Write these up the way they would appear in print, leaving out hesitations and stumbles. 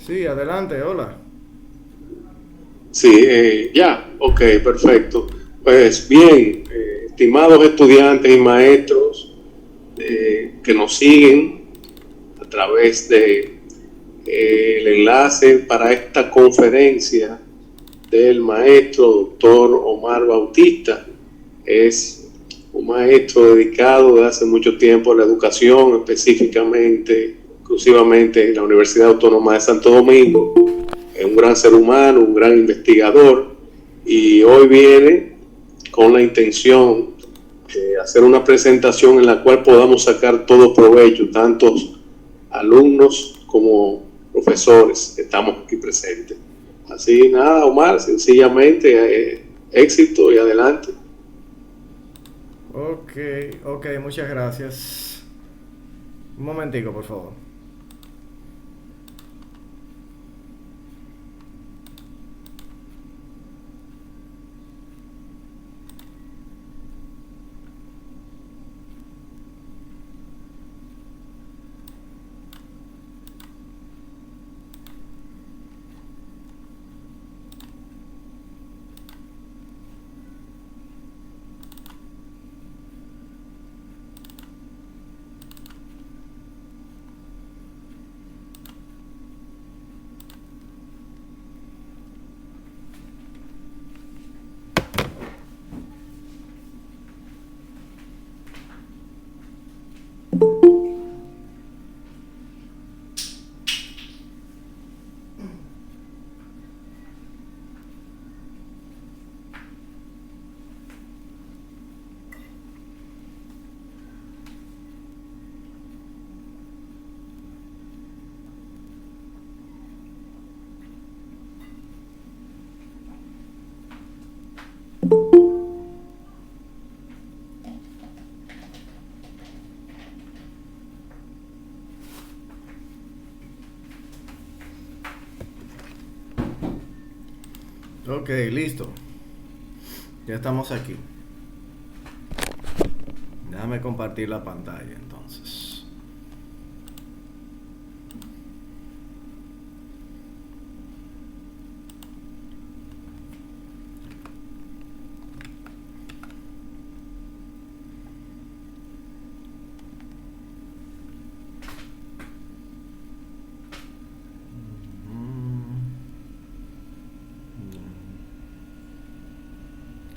Sí, adelante, hola. Sí, ya, ok, perfecto. Pues bien, estimados estudiantes y maestros que nos siguen a través de el enlace para esta conferencia del maestro doctor Omar Bautista. Es un maestro dedicado desde hace mucho tiempo a la educación, específicamente, exclusivamente en la Universidad Autónoma de Santo Domingo. Es un gran ser humano, un gran investigador, y hoy viene con la intención de hacer una presentación en la cual podamos sacar todo provecho, tantos alumnos como profesores que estamos aquí presentes. Así nada, Omar, sencillamente éxito y adelante. Ok, ok, muchas gracias. Un momentico, por favor. Ok, listo. Ya estamos aquí. Déjame compartir la pantalla entonces.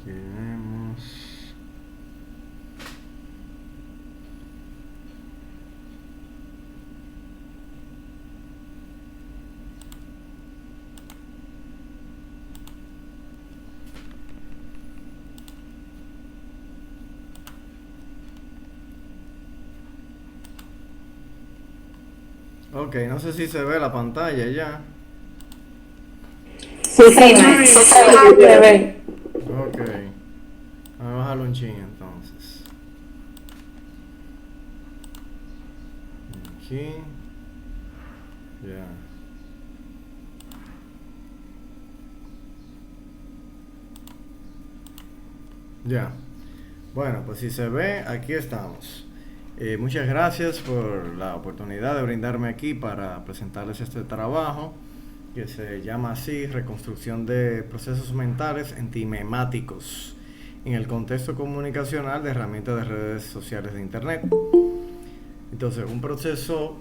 Queremos. Ok, no sé si se ve la pantalla ya. Sí, sí se ve. Ok. Vamos a bajarlo un ching entonces. Aquí. Ya. Ya. Bueno, pues si se ve, aquí estamos. Muchas gracias por la oportunidad de brindarme aquí para presentarles este trabajo que se llama así, Reconstrucción de procesos mentales entimemáticos en el contexto comunicacional de herramientas de redes sociales de Internet. Entonces, un proceso,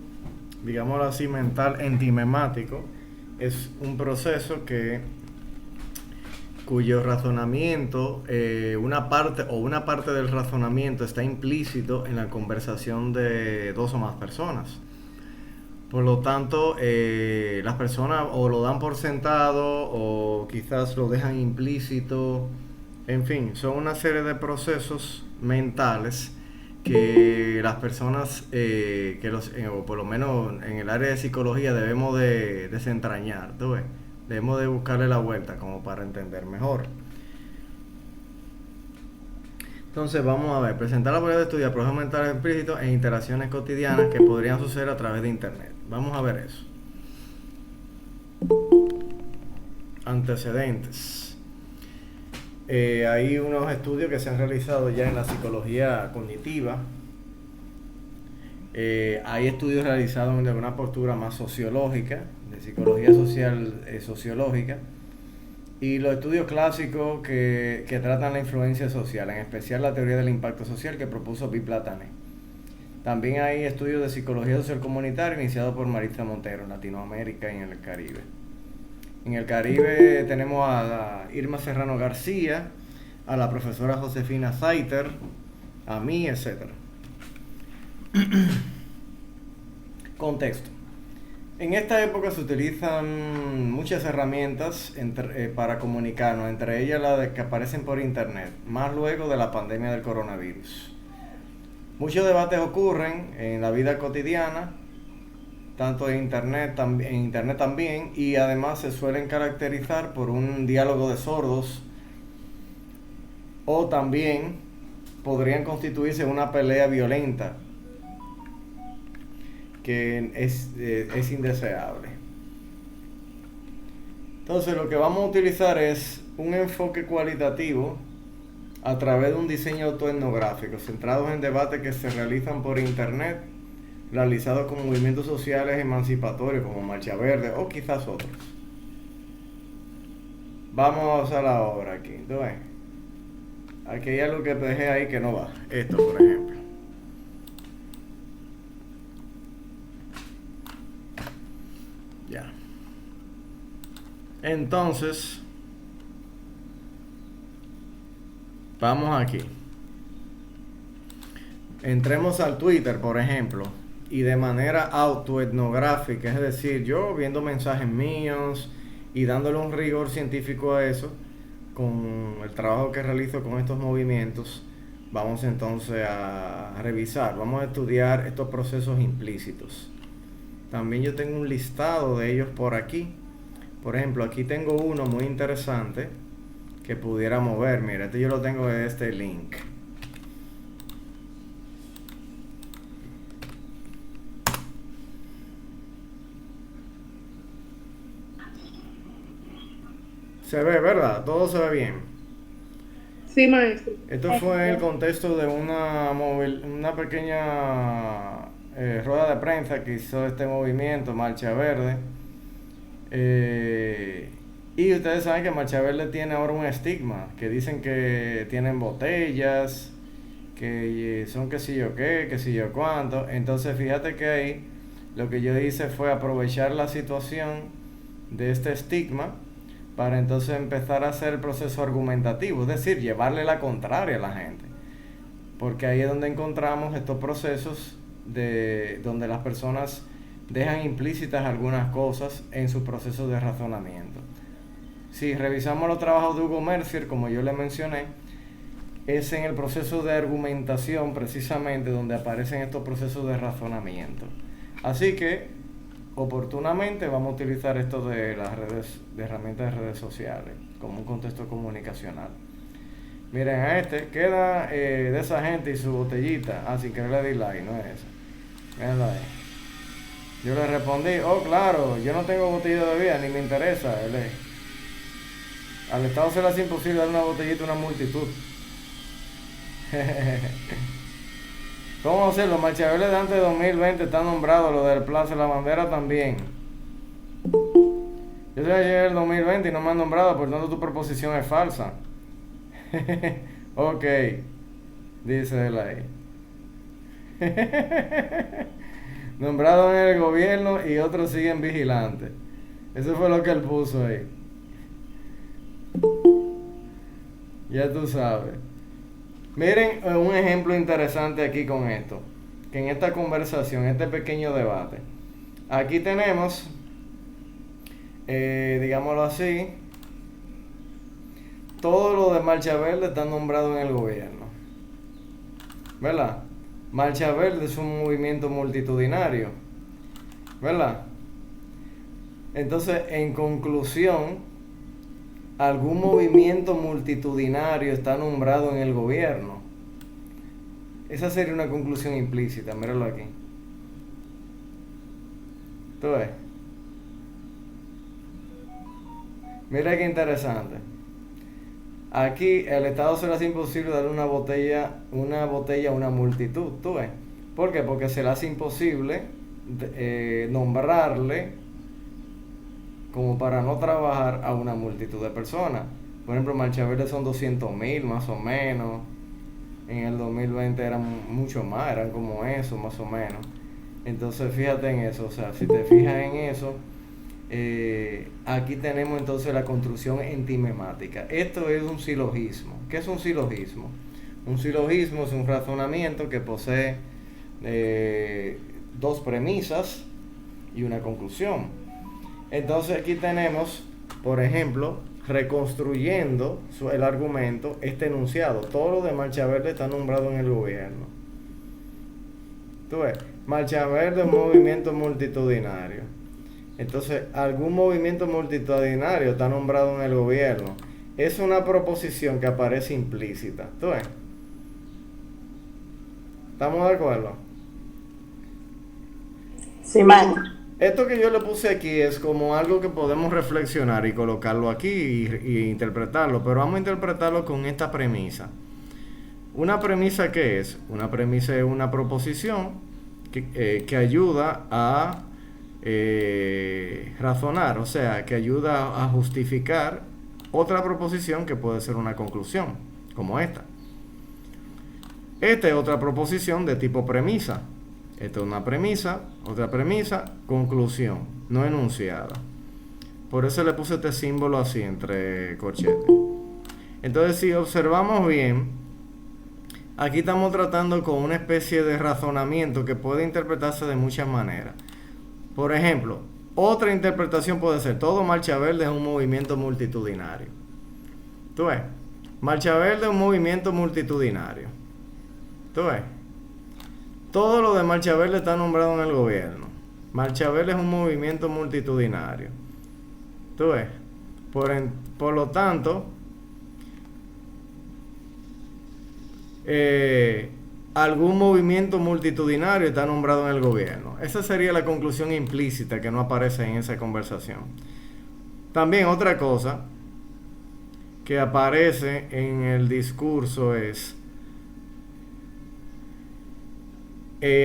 digámoslo así, mental entimemático es un proceso cuyo razonamiento, una parte del razonamiento está implícito en la conversación de dos o más personas. Por lo tanto, las personas o lo dan por sentado o quizás lo dejan implícito. En fin, son una serie de procesos mentales que las personas, o por lo menos en el área de psicología, debemos de desentrañar. ¿Tú ves? Debemos de buscarle la vuelta como para entender mejor. Entonces vamos a ver, presentar la posibilidad de estudiar procesos mentales explícitos e interacciones cotidianas que podrían suceder a través de Internet. Vamos a ver eso. Antecedentes. Hay unos estudios que se han realizado ya en la psicología cognitiva. Hay estudios realizados de una postura más sociológica, de psicología social, sociológica, y los estudios clásicos que tratan la influencia social, en especial la teoría del impacto social que propuso Biplatane. También hay estudios de psicología social comunitaria iniciados por Maritza Montero en Latinoamérica y en el Caribe. En el Caribe tenemos a Irma Serrano García, a la profesora Josefina Saiter, a mí, etc. Contexto. En esta época se utilizan muchas herramientas para comunicarnos, entre ellas las que aparecen por internet, más luego de la pandemia del coronavirus. Muchos debates ocurren en la vida cotidiana, tanto en internet también, y además se suelen caracterizar por un diálogo de sordos, o también podrían constituirse una pelea violenta, que es indeseable. Entonces lo que vamos a utilizar es un enfoque cualitativo a través de un diseño autoetnográfico, centrados en debates que se realizan por internet, realizados con movimientos sociales emancipatorios como Marcha Verde o quizás otros. Vamos a la obra aquí. Entonces, aquí hay algo que te dejé ahí que no va. Esto, por ejemplo. Ya. Entonces, vamos aquí. Entremos al Twitter, por ejemplo, y de manera autoetnográfica, es decir, yo viendo mensajes míos y dándole un rigor científico a eso, con el trabajo que realizo con estos movimientos, vamos entonces a revisar, vamos a estudiar estos procesos implícitos. También yo tengo un listado de ellos por aquí. Por ejemplo, aquí tengo uno muy interesante que pudiéramos ver. Mira, este yo lo tengo de este link. Se ve, ¿verdad? Todo se ve bien. Sí, maestro. Esto fue en el contexto de una pequeña rueda de prensa que hizo este movimiento, Marcha Verde. Y ustedes saben que Marcha Verde tiene ahora un estigma, que dicen que tienen botellas, que son qué sé yo qué, qué sé yo cuánto. Entonces fíjate que ahí lo que yo hice fue aprovechar la situación de este estigma para entonces empezar a hacer el proceso argumentativo, es decir, llevarle la contraria a la gente. Porque ahí es donde encontramos estos procesos donde las personas dejan implícitas algunas cosas en sus procesos de razonamiento. Si revisamos los trabajos de Hugo Mercier, como yo le mencioné, es en el proceso de argumentación precisamente donde aparecen estos procesos de razonamiento. Así que oportunamente vamos a utilizar esto de las redes, de herramientas de redes sociales como un contexto comunicacional. Miren, a este queda de esa gente y su botellita. Sin querer le di like, no es esa. Mírenlo ahí. Yo le respondí, oh claro, yo no tengo botella de bebida, ni me interesa. Al Estado se le hace imposible dar una botellita a una multitud. ¿Cómo hacerlo? Marcha Verde de antes de 2020 está nombrado, lo del Plaza de la Bandera también. Yo soy ayer del 2020 y no me han nombrado, por tanto tu proposición es falsa. Ok, dice él ahí. Nombrado en el gobierno y otros siguen vigilantes. Eso fue lo que él puso ahí. Ya tú sabes. Miren un ejemplo interesante aquí con esto, que en esta conversación, este pequeño debate, aquí tenemos, digámoslo así, todo lo de Marcha Verde está nombrado en el gobierno, ¿verdad? Marcha Verde es un movimiento multitudinario, ¿verdad? Entonces, en conclusión, algún movimiento multitudinario está nombrado en el gobierno. Esa sería una conclusión implícita, míralo aquí. ¿Tú ves? Mira qué interesante. Aquí el Estado se le hace imposible darle una botella a una multitud. ¿Tú ves? ¿Por qué? Porque se le hace imposible nombrarle como para no trabajar a una multitud de personas. Por ejemplo, Marcha Verde son 200.000 más o menos. En el 2020 eran mucho más, eran como eso más o menos. Entonces fíjate en eso, o sea, si te fijas en eso, aquí tenemos entonces la construcción entimemática. Esto es un silogismo. ¿Qué es un silogismo? Un silogismo es un razonamiento que posee dos premisas y una conclusión. Entonces aquí tenemos, por ejemplo, reconstruyendo el argumento, este enunciado. Todo lo de Marcha Verde está nombrado en el gobierno. Tú ves, Marcha Verde es un movimiento multitudinario. Entonces, algún movimiento multitudinario está nombrado en el gobierno. Es una proposición que aparece implícita. ¿Tú ves? ¿Estamos de acuerdo? Sí, maestro. Esto que yo le puse aquí es como algo que podemos reflexionar y colocarlo aquí y interpretarlo, pero vamos a interpretarlo con esta premisa. ¿Una premisa qué es? Una premisa es una proposición que ayuda a razonar, o sea, que ayuda a justificar otra proposición que puede ser una conclusión, como esta. Esta es otra proposición de tipo premisa. Esta es una premisa, otra premisa, conclusión, no enunciada. Por eso le puse este símbolo así entre corchetes. Entonces, si observamos bien, aquí estamos tratando con una especie de razonamiento que puede interpretarse de muchas maneras. Por ejemplo, otra interpretación puede ser: todo Marcha Verde es un movimiento multitudinario. ¿Tú ves? Marcha Verde es un movimiento multitudinario. ¿Tú ves? Todo lo de Marcha Verde está nombrado en el gobierno. Marcha Verde es un movimiento multitudinario. ¿Tú ves? Por lo tanto, algún movimiento multitudinario está nombrado en el gobierno. Esa sería la conclusión implícita que no aparece en esa conversación. También otra cosa que aparece en el discurso es: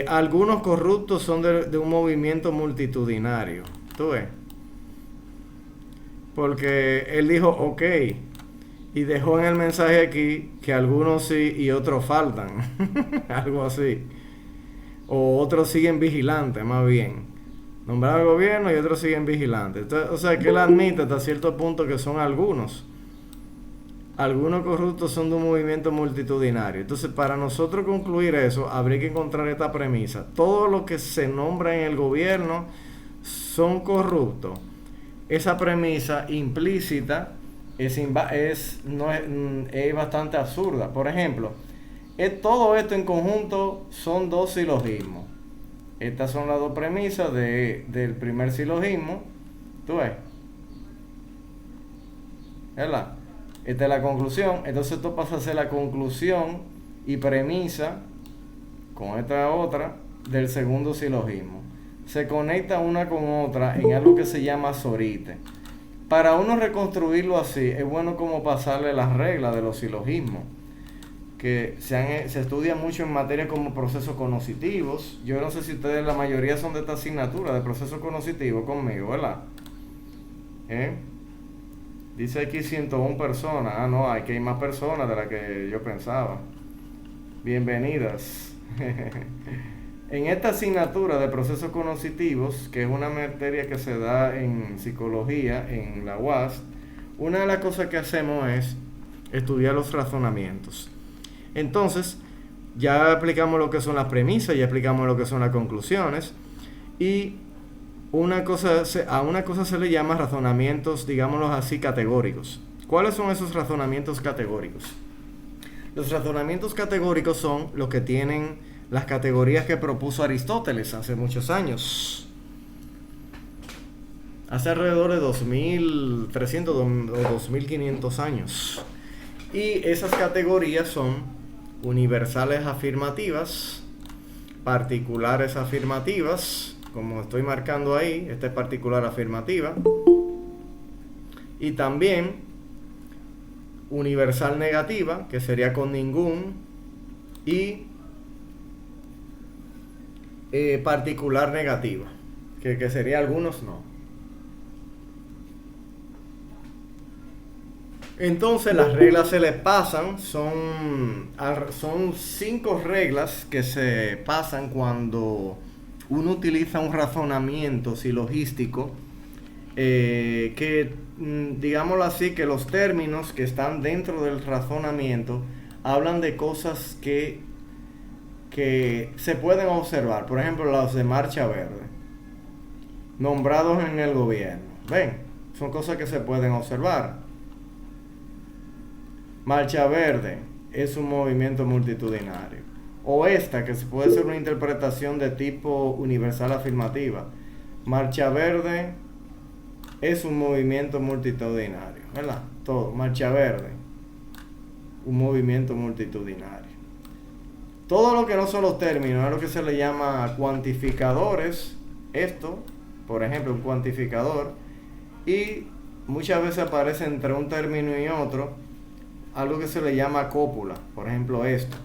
algunos corruptos son de un movimiento multitudinario. ¿Tú ves? Porque él dijo ok, y dejó en el mensaje aquí que algunos sí y otros faltan. Algo así. O otros siguen vigilantes, más bien. Nombraron al gobierno y otros siguen vigilantes. Entonces, o sea, que él admite hasta cierto punto que son algunos. Algunos corruptos son de un movimiento multitudinario. Entonces, para nosotros concluir eso, habría que encontrar esta premisa: todo lo que se nombra en el gobierno son corruptos. Esa premisa implícita es bastante absurda. Por ejemplo, todo esto en conjunto son dos silogismos. Estas son las dos premisas del primer silogismo. ¿Tú ves? ¿Verdad? Esta es la conclusión. Entonces esto pasa a ser la conclusión y premisa, con esta otra, del segundo silogismo. Se conecta una con otra en algo que se llama sorite. Para uno reconstruirlo así, es bueno como pasarle las reglas de los silogismos, que se estudia mucho en materias como procesos cognitivos. Yo no sé si ustedes, la mayoría son de esta asignatura de procesos cognitivos conmigo, ¿verdad? Dice aquí 101 personas. Ah, no, aquí hay más personas de las que yo pensaba. Bienvenidas. En esta asignatura de procesos cognitivos, que es una materia que se da en psicología, en la UAS, una de las cosas que hacemos es estudiar los razonamientos. Entonces, ya explicamos lo que son las premisas, ya explicamos lo que son las conclusiones, y a una cosa se le llama razonamientos, digámoslo así, categóricos. ¿Cuáles son esos razonamientos categóricos? Los razonamientos categóricos son los que tienen las categorías que propuso Aristóteles hace muchos años, hace alrededor de 2300 o 2500 años. Y esas categorías son universales afirmativas, particulares afirmativas, como estoy marcando ahí, esta es particular afirmativa, y también universal negativa, que sería con ningún, y particular negativa, que sería algunos no. Entonces las reglas se les pasan, son 5 reglas que se pasan cuando uno utiliza un razonamiento silogístico, digámoslo así, que los términos que están dentro del razonamiento hablan de cosas que se pueden observar. Por ejemplo, los de marcha verde, nombrados en el gobierno. Ven, son cosas que se pueden observar. Marcha verde es un movimiento multitudinario. O esta, que se puede ser una interpretación de tipo universal afirmativa. Marcha verde es un movimiento multitudinario, ¿verdad? Todo, marcha verde, un movimiento multitudinario. Todo lo que no son los términos es lo que se le llama cuantificadores. Esto, por ejemplo, un cuantificador. Y muchas veces aparece entre un término y otro algo que se le llama cópula. Por ejemplo, esto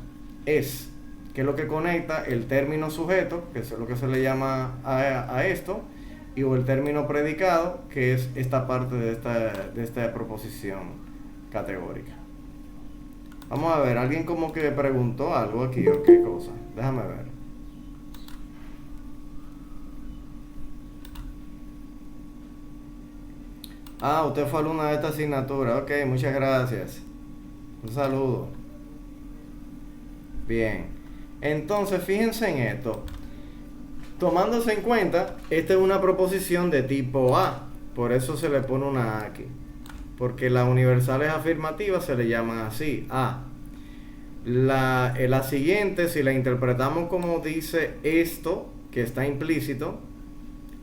es, que es lo que conecta el término sujeto, que es lo que se le llama a esto, y o el término predicado, que es esta parte de esta proposición categórica. Vamos a ver, alguien como que preguntó algo aquí o qué cosa. Déjame ver. Ah, usted fue alumna de esta asignatura. Ok, muchas gracias. Un saludo. Bien. Entonces, fíjense en esto. Tomándose en cuenta, esta es una proposición de tipo A. Por eso se le pone una A aquí. Porque las universales afirmativas se le llaman así, A. La siguiente, si la interpretamos como dice esto, que está implícito,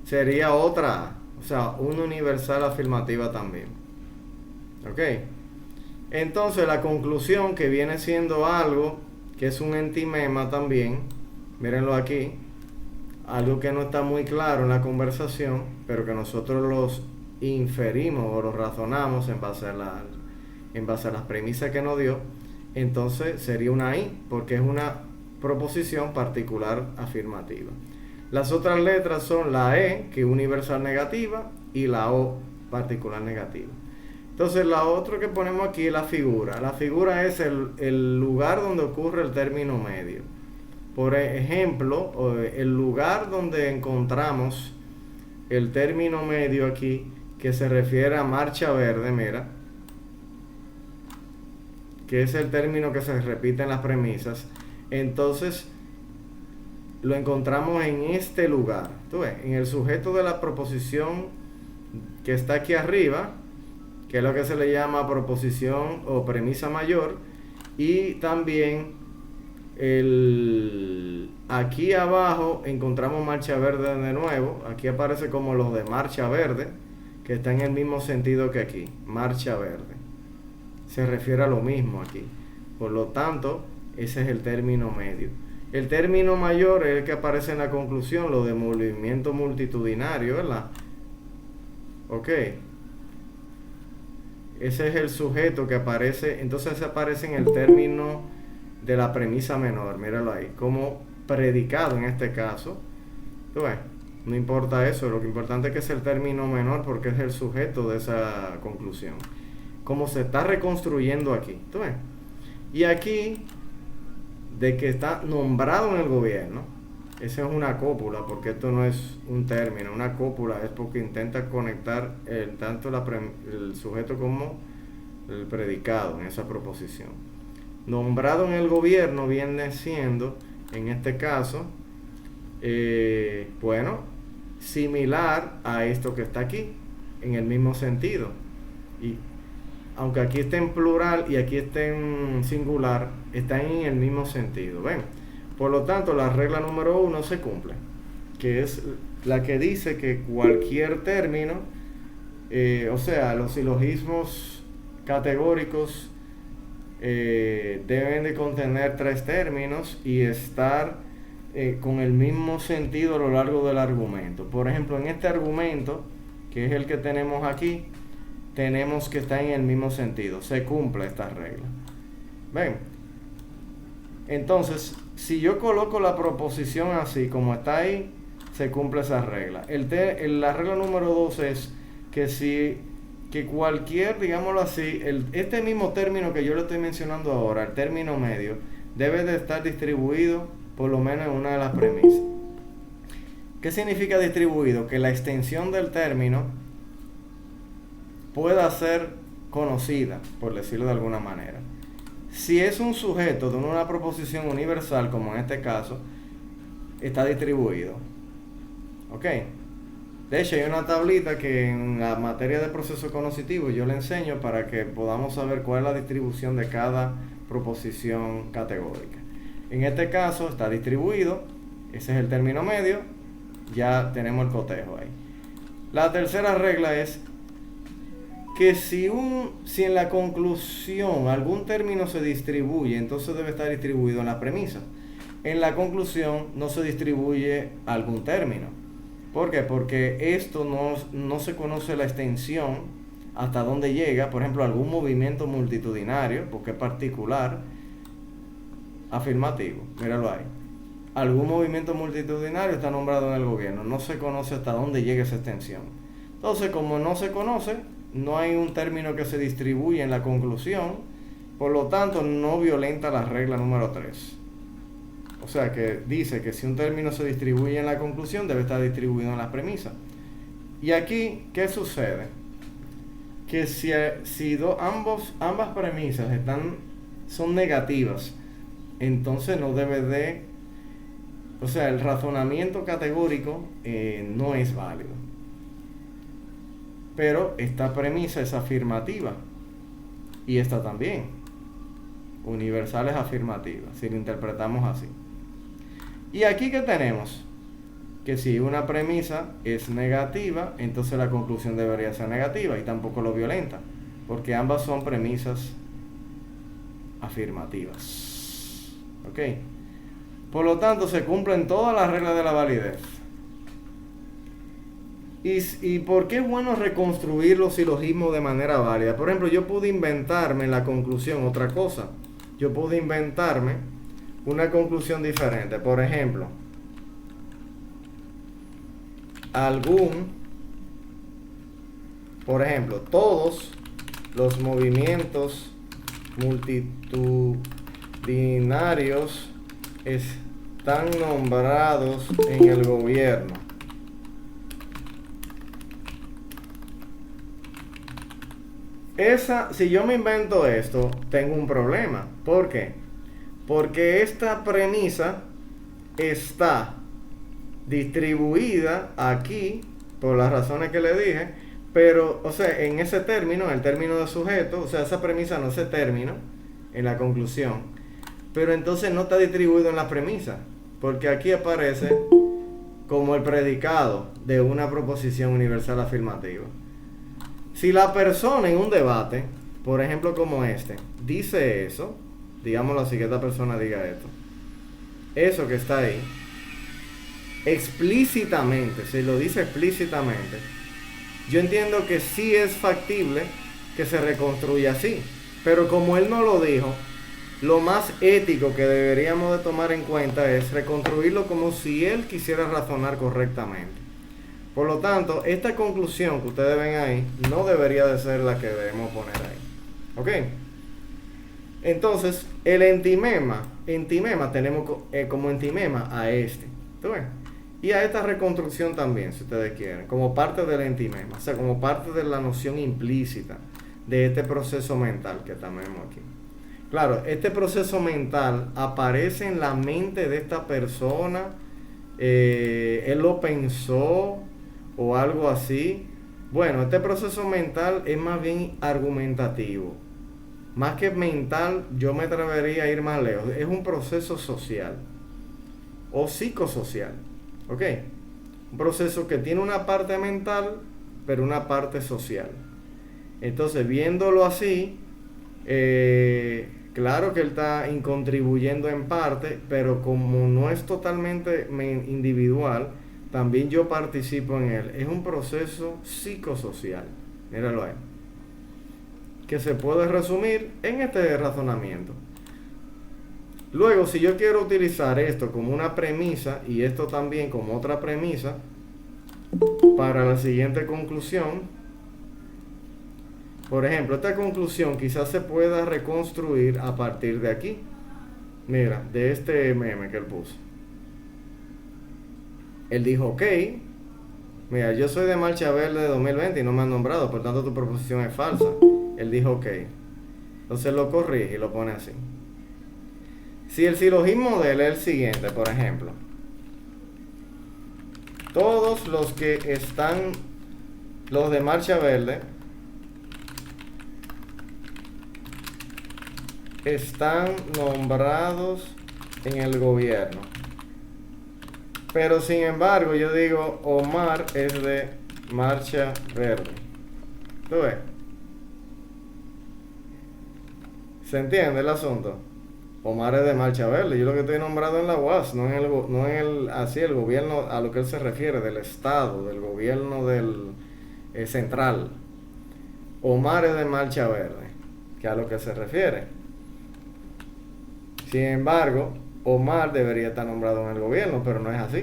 sería otra A. O sea, una universal afirmativa también. ¿Ok? Entonces la conclusión, que viene siendo algo que es un entimema también, mírenlo aquí, algo que no está muy claro en la conversación, pero que nosotros los inferimos o los razonamos en base a las premisas que nos dio. Entonces sería una I, porque es una proposición particular afirmativa. Las otras letras son la E, que es universal negativa, y la O, particular negativa. Entonces, la otra que ponemos aquí es la figura. La figura es el lugar donde ocurre el término medio. Por ejemplo, el lugar donde encontramos el término medio aquí, que se refiere a marcha verde, mira, que es el término que se repite en las premisas. Entonces, lo encontramos en este lugar. ¿Tú ves? En el sujeto de la proposición que está aquí arriba, que es lo que se le llama proposición o premisa mayor, y también aquí abajo encontramos marcha verde de nuevo. Aquí aparece como los de marcha verde, que está en el mismo sentido que aquí, marcha verde, se refiere a lo mismo aquí. Por lo tanto, ese es el término medio. El término mayor es el que aparece en la conclusión, lo de movimiento multitudinario, ¿verdad? Ok. Ese es el sujeto que aparece, entonces aparece en el término de la premisa menor, míralo ahí, como predicado en este caso. ¿Tú ves? No importa eso, lo que importante es que es el término menor porque es el sujeto de esa conclusión. Como se está reconstruyendo aquí, ¿tú ves? Y aquí, de que está nombrado en el gobierno, esa es una cópula, porque esto no es un término. Una cópula es porque intenta conectar tanto el sujeto como el predicado en esa proposición. Nombrado en el gobierno viene siendo, en este caso, similar a esto que está aquí, en el mismo sentido. Y aunque aquí esté en plural y aquí esté en singular, están en el mismo sentido. ¿Ven? Por lo tanto, la regla número 1 se cumple, que es la que dice que cualquier término, o sea, los silogismos categóricos deben de contener 3 términos y estar con el mismo sentido a lo largo del argumento. Por ejemplo, en este argumento, que es el que tenemos aquí, tenemos que estar en el mismo sentido. Se cumple esta regla. ¿Ven? Entonces, si yo coloco la proposición así como está ahí, se cumple esa regla. La regla número 2 es que si que cualquier, digámoslo así, este mismo término que yo le estoy mencionando ahora, el término medio, debe de estar distribuido por lo menos en una de las premisas. ¿Qué significa distribuido? Que la extensión del término pueda ser conocida, por decirlo de alguna manera. Si es un sujeto de una proposición universal, como en este caso, está distribuido. ¿Ok? De hecho, hay una tablita que en la materia de proceso cognitivo yo le enseño para que podamos saber cuál es la distribución de cada proposición categórica. En este caso está distribuido, ese es el término medio, ya tenemos el cotejo ahí. La tercera regla es que si en la conclusión algún término se distribuye, entonces debe estar distribuido en la premisa. En la conclusión no se distribuye algún término. ¿Por qué? Porque esto no se conoce la extensión hasta dónde llega, por ejemplo, algún movimiento multitudinario, porque es particular, afirmativo, míralo ahí. Algún movimiento multitudinario está nombrado en el gobierno, no se conoce hasta dónde llega esa extensión. Entonces, como no se conoce, no hay un término que se distribuye en la conclusión, por lo tanto no violenta la regla número 3. O sea que dice que si un término se distribuye en la conclusión, debe estar distribuido en las premisas. Y aquí, ¿qué sucede? Que si ambas premisas son negativas, entonces no debe de... O sea, el razonamiento categórico no es válido. Pero esta premisa es afirmativa. Y esta también. Universal es afirmativa, si lo interpretamos así. Y aquí, ¿qué tenemos? Que si una premisa es negativa, entonces la conclusión debería ser negativa y tampoco lo violenta, porque ambas son premisas afirmativas. ¿Ok? Por lo tanto, se cumplen todas las reglas de la validez. ¿Y por qué es bueno reconstruir los silogismos de manera válida? Por ejemplo, yo pude inventarme en la conclusión otra cosa. Yo pude inventarme una conclusión diferente. Por ejemplo, todos los movimientos multitudinarios están nombrados en el gobierno. Si yo me invento esto, tengo un problema. ¿Por qué? Porque esta premisa está distribuida aquí, por las razones que le dije, pero, o sea, en ese término, en el término de sujeto, o sea, esa premisa no es ese término, en la conclusión, pero entonces no está distribuido en la premisa, porque aquí aparece como el predicado de una proposición universal afirmativa. Si la persona en un debate, por ejemplo como este, dice eso, digámoslo así, que esta persona diga esto, eso que está ahí, explícitamente, si lo dice explícitamente, yo entiendo que sí es factible que se reconstruya así, pero como él no lo dijo, lo más ético que deberíamos de tomar en cuenta es reconstruirlo como si él quisiera razonar correctamente. Por lo tanto, esta conclusión que ustedes ven ahí no debería de ser la que debemos poner ahí. ¿Ok? Entonces, el entimema tenemos como entimema a este. ¿Tú ves? Y a esta reconstrucción también, si ustedes quieren, como parte del entimema, o sea, como parte de la noción implícita de este proceso mental que tenemos aquí. Claro, este proceso mental aparece en la mente de esta persona, él lo pensó o algo así. Bueno, este proceso mental es más bien argumentativo. Más que mental, yo me atrevería a ir más lejos. Es un proceso social o psicosocial. ¿Ok? Un proceso que tiene una parte mental, pero una parte social. Entonces, viéndolo así, claro que él está contribuyendo en parte, pero como no es totalmente individual, también yo participo en él. Es un proceso psicosocial. Míralo ahí. Que se puede resumir en este razonamiento. Luego, si yo quiero utilizar esto como una premisa y esto también como otra premisa para la siguiente conclusión, Por ejemplo, esta conclusión quizás se pueda reconstruir a partir de aquí. Mira, de este meme que él puso. Él dijo, ok, mira, yo soy de Marcha Verde de 2020 y no me han nombrado, por tanto tu proposición es falsa. Él dijo, ok. Entonces lo corrige y lo pone así. Si el silogismo de él es el siguiente, por ejemplo. Todos los que están, los de Marcha Verde, están nombrados en el gobierno. Pero sin embargo, yo digo, Omar es de Marcha Verde. ¿Tú ves? ¿Se entiende el asunto? Omar es de Marcha Verde. Yo lo que estoy nombrado en la UAS, no en el así el gobierno a lo que él se refiere, del Estado, del gobierno del central. Omar es de Marcha Verde, que a lo que se refiere. Sin embargo, Omar debería estar nombrado en el gobierno, pero no es así.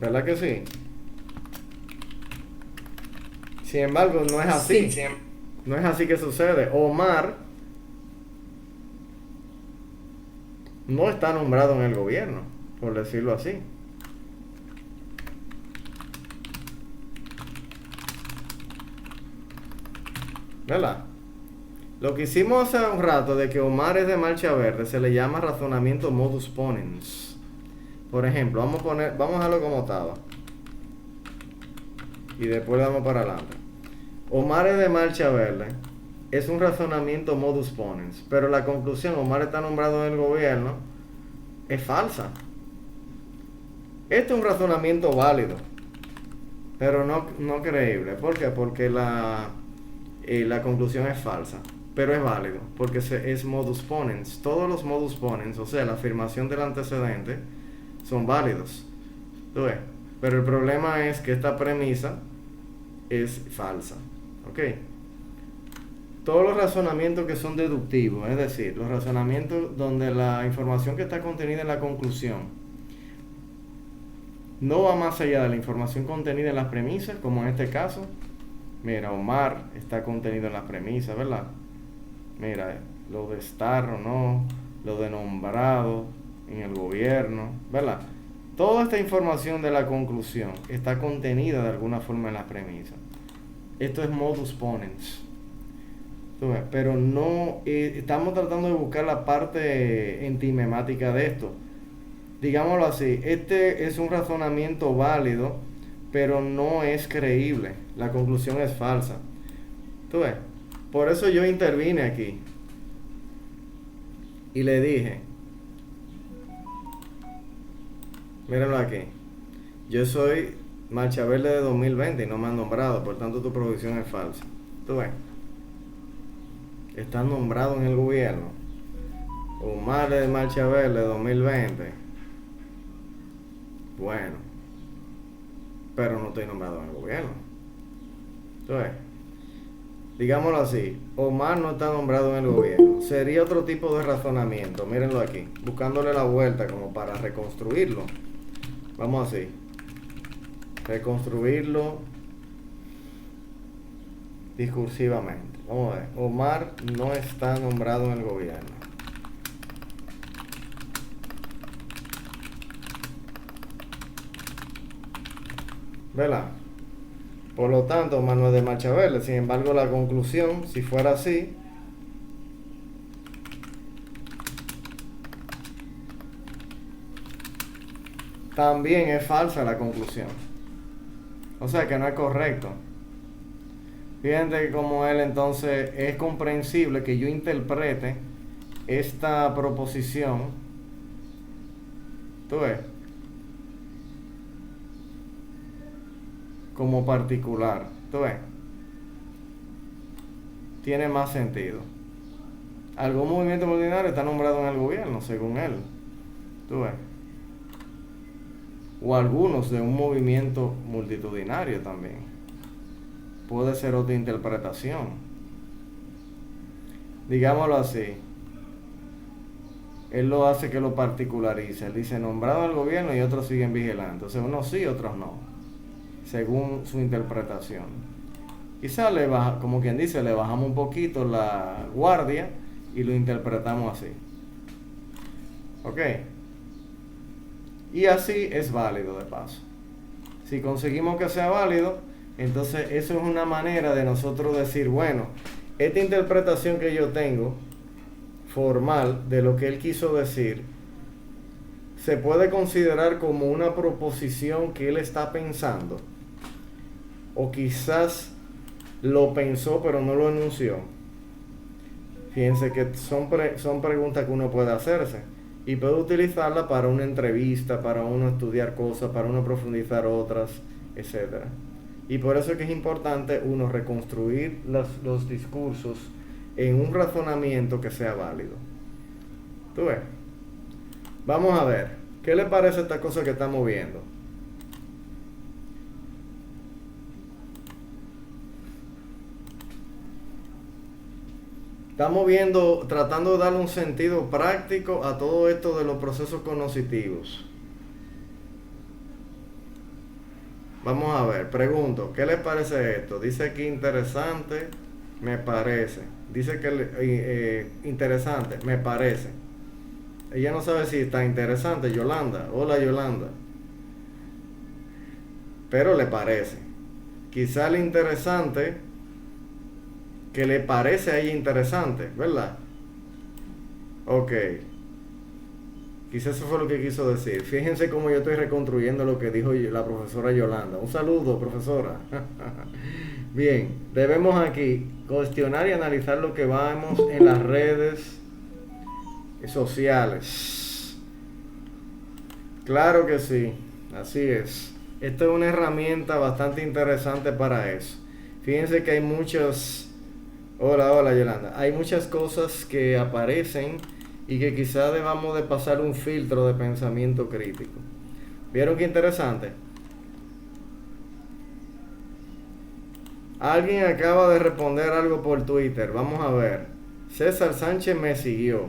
¿Verdad que sí? Sin embargo, no es así. Sí. No es así que sucede. Omar no está nombrado en el gobierno, por decirlo así. ¿Verdad? Lo que hicimos hace un rato de que Omar es de Marcha Verde se le llama razonamiento modus ponens. Por ejemplo, vamos a dejarlo como estaba. Y después le damos para adelante. Omar es de Marcha Verde. Es un razonamiento modus ponens. Pero la conclusión, Omar está nombrado en el gobierno, es falsa. Este es un razonamiento válido, pero no creíble. ¿Por qué? Porque la conclusión es falsa. Pero es válido, porque es modus ponens. Todos los modus ponens, o sea, la afirmación del antecedente, son válidos. ¿Tú ves? Pero el problema es que esta premisa es falsa. ¿Ok? Todos los razonamientos que son deductivos, es decir, los razonamientos donde la información que está contenida en la conclusión no va más allá de la información contenida en las premisas, como en este caso. Mira, Omar está contenido en las premisas, ¿verdad? Mira, lo de estar o no, lo de nombrado en el gobierno, ¿verdad? Toda esta información de la conclusión está contenida de alguna forma en las premisas. Esto es modus ponens. Pero no estamos tratando de buscar la parte entimemática de esto. Digámoslo así, este es un razonamiento válido, pero no es creíble. La conclusión es falsa. ¿Tú ves? Por eso yo intervine aquí y le dije, mírenlo aquí, yo soy Marcha Verde de 2020 y no me han nombrado, por tanto tu proposición es falsa. ¿Tú ves? Están nombrados en el gobierno. Omar de Marcha Verde 2020. Bueno, pero no estoy nombrado en el gobierno. Entonces, digámoslo así, Omar no está nombrado en el gobierno. Sería otro tipo de razonamiento. Mírenlo aquí, buscándole la vuelta como para reconstruirlo. Vamos así, reconstruirlo discursivamente. Vamos a ver, Omar no está nombrado en el gobierno. ¿Verdad? Por lo tanto, Omar no es de Marcha Verde. Sin embargo, la conclusión, si fuera así, también es falsa la conclusión. O sea que no es correcto. Fíjense que como él, entonces es comprensible que yo interprete esta proposición, ¿tú ves?, como particular. ¿Tú ves? Tiene más sentido. Algún movimiento multitudinario está nombrado en el gobierno, según él. ¿Tú ves? O algunos de un movimiento multitudinario también. Puede ser otra interpretación. Digámoslo así. él lo hace que lo particularice. Él dice nombrado al gobierno y otros siguen vigilando. Entonces unos sí, otros no, según su interpretación. Quizá le baja, como quien dice, le bajamos un poquito la guardia y lo interpretamos así. ¿Ok? Y así es válido de paso. Si conseguimos que sea válido, entonces eso es una manera de nosotros decir, bueno, esta interpretación que yo tengo formal de lo que él quiso decir se puede considerar como una proposición que él está pensando, o quizás lo pensó pero no lo enunció. Fíjense que son preguntas que uno puede hacerse y puede utilizarla para una entrevista, para uno estudiar cosas, para uno profundizar otras, etcétera. Y por eso es que es importante uno reconstruir los discursos en un razonamiento que sea válido. ¿Tú ves? Vamos a ver, ¿qué le parece esta cosa que estamos viendo? Estamos viendo, tratando de darle un sentido práctico a todo esto de los procesos cognitivos. Vamos a ver, pregunto, ¿qué les parece esto? Dice aquí interesante, me parece. Dice que interesante, me parece. Ella no sabe si está interesante, Yolanda. Hola, Yolanda. Pero le parece. Quizá el interesante que le parece a ella interesante, ¿verdad? Ok. Quizás eso fue lo que quiso decir. Fíjense cómo yo estoy reconstruyendo lo que dijo la profesora Yolanda. Un saludo, profesora. Bien, debemos aquí cuestionar y analizar lo que vemos en las redes sociales. Claro que sí, así es. Esta es una herramienta bastante interesante para eso. Fíjense que hay muchas... Hola Yolanda. Hay muchas cosas que aparecen y que quizás debamos de pasar un filtro de pensamiento crítico. ¿Vieron qué interesante? Alguien acaba de responder algo por Twitter. Vamos a ver. César Sánchez me siguió.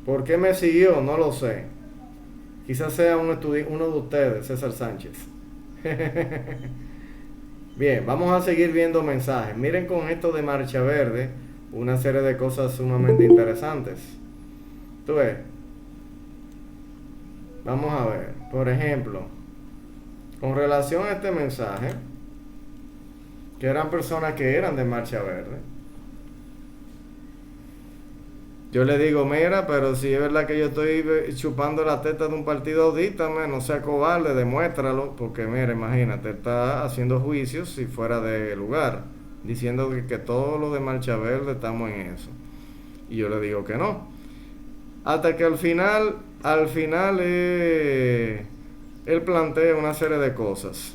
¿Por qué me siguió? No lo sé. Quizás sea uno de ustedes, César Sánchez. Bien, vamos a seguir viendo mensajes. Miren con esto de Marcha Verde, una serie de cosas sumamente interesantes. ¿Tú ves? Vamos a ver. Por ejemplo, con relación a este mensaje, que eran personas que eran de Marcha Verde, yo le digo, mira, pero si es verdad que yo estoy chupando la teta de un partido, dígame, no sea cobarde, demuéstralo, porque mira, imagínate, está haciendo juicios si fuera de lugar, diciendo que todos los de Marcha Verde estamos en eso. Y yo le digo que no. Hasta que al final él plantea una serie de cosas.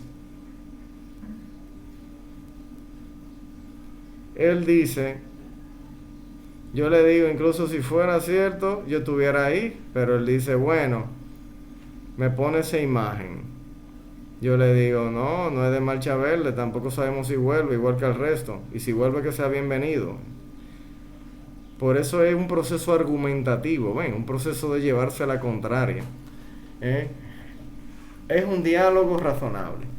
Él dice, yo le digo, incluso si fuera cierto, yo estuviera ahí, pero él dice, bueno, me pone esa imagen. Yo le digo, no es de Marcha Verde, tampoco sabemos si vuelve, igual que el resto, y si vuelve que sea bienvenido. Por eso es un proceso argumentativo, ven, un proceso de llevarse a la contraria. Es un diálogo razonable.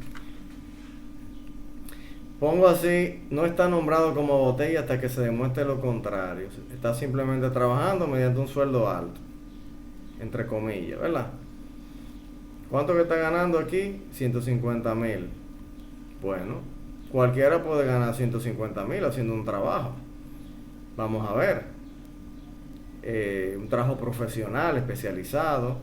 Pongo así, no está nombrado como botella hasta que se demuestre lo contrario. Está simplemente trabajando mediante un sueldo alto, entre comillas, ¿verdad? ¿Cuánto que está ganando aquí? 150,000. Bueno, cualquiera puede ganar 150,000 haciendo un trabajo. Vamos a ver. Un trabajo profesional, especializado.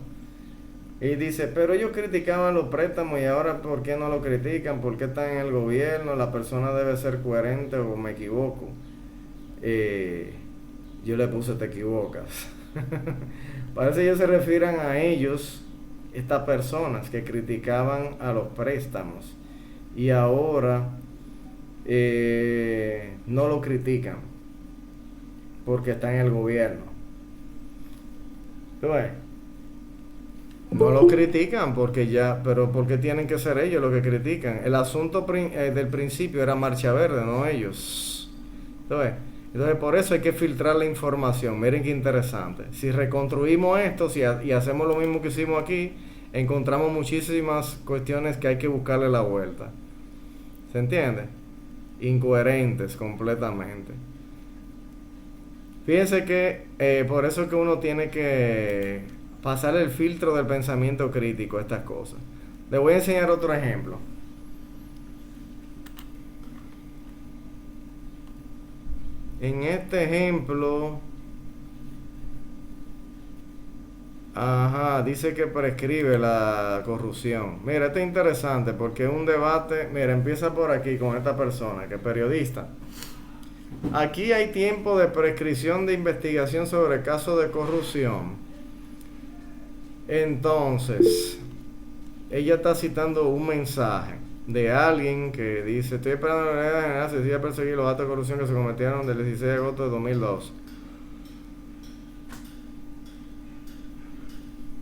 Y dice, pero ellos criticaban los préstamos y ahora ¿por qué no lo critican? ¿Por qué están en el gobierno? La persona debe ser coherente o me equivoco. Yo le puse te equivocas. Parece que ellos se refieren a ellos, estas personas que criticaban a los préstamos y ahora no lo critican porque están en el gobierno. ¿Tú ves? No lo critican porque pero porque tienen que ser ellos los que critican. El asunto del principio era Marcha Verde, no ellos. Entonces, Entonces, por eso hay que filtrar la información. Miren qué interesante. Si reconstruimos esto y hacemos lo mismo que hicimos aquí, encontramos muchísimas cuestiones que hay que buscarle la vuelta. ¿Se entiende? Incoherentes completamente. Fíjense que por eso que uno tiene que pasar el filtro del pensamiento crítico a estas cosas. Les voy a enseñar otro ejemplo. En este ejemplo, dice que prescribe la corrupción. Mira, esto es interesante porque es un debate. Mira, empieza por aquí con esta persona que es periodista. Aquí hay tiempo de prescripción de investigación sobre casos de corrupción. Entonces, ella está citando un mensaje de alguien que dice: estoy esperando la Unidad General se decida perseguir los actos de corrupción que se cometieron del 16 de agosto de 2002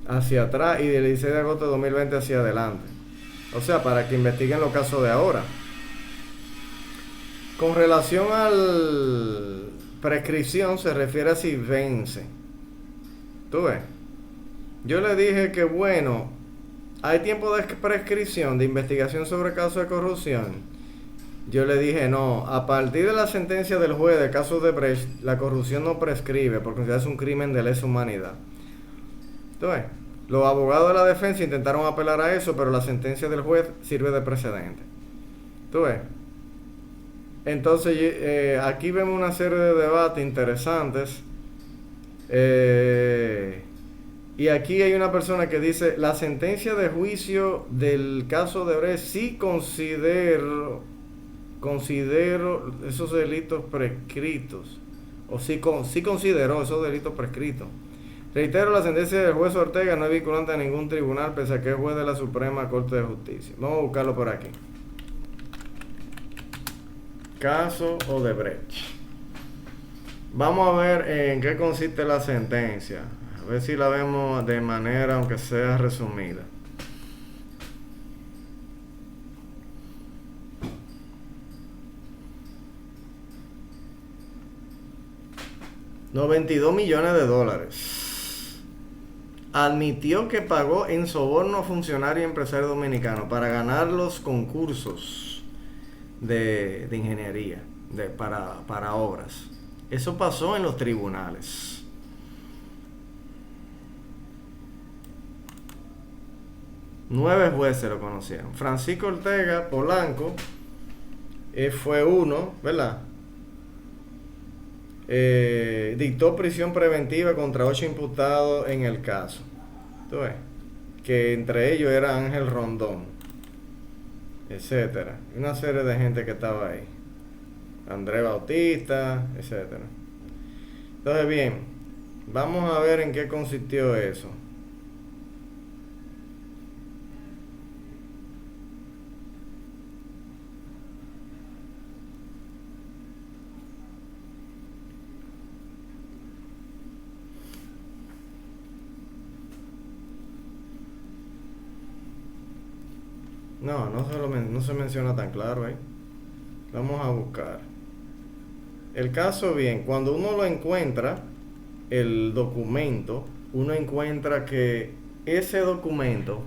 hacia atrás y del 16 de agosto de 2020 hacia adelante. O sea, para que investiguen los casos de ahora. Con relación al prescripción se refiere a si vence. ¿Tú ves? Yo le dije que bueno, hay tiempo de prescripción de investigación sobre casos de corrupción. Yo le dije no, a partir de la sentencia del juez del caso de Brecht, la corrupción no prescribe porque es un crimen de lesa humanidad. ¿Tú ves? Los abogados de la defensa intentaron apelar a eso, pero la sentencia del juez sirve de precedente. ¿Tú ves? Entonces aquí vemos una serie de debates interesantes. Y aquí hay una persona que dice: la sentencia de juicio del caso de Brecht sí considero esos delitos prescritos, o sí consideró esos delitos prescritos. Reitero, la sentencia del juez Ortega no es vinculante a ningún tribunal, pese a que es juez de la Suprema Corte de Justicia. Vamos a buscarlo por aquí. Caso Odebrecht. Vamos a ver en qué consiste la sentencia. A ver si la vemos de manera, aunque sea resumida. $92 millones. Admitió que pagó en soborno a funcionarios y empresarios dominicanos para ganar los concursos de ingeniería para obras. Eso pasó en los tribunales. Nueve jueces lo conocieron. Francisco Ortega Polanco fue uno, ¿verdad? Dictó prisión preventiva contra 8 imputados en el caso. ¿Tú ves? Que entre ellos era Ángel Rondón, etcétera. Una serie de gente que estaba ahí. Andrés Bautista, etcétera. Entonces, bien, vamos a ver en qué consistió eso. No se menciona tan claro ahí. Vamos a buscar. El caso, bien, cuando uno lo encuentra, el documento, uno encuentra que ese documento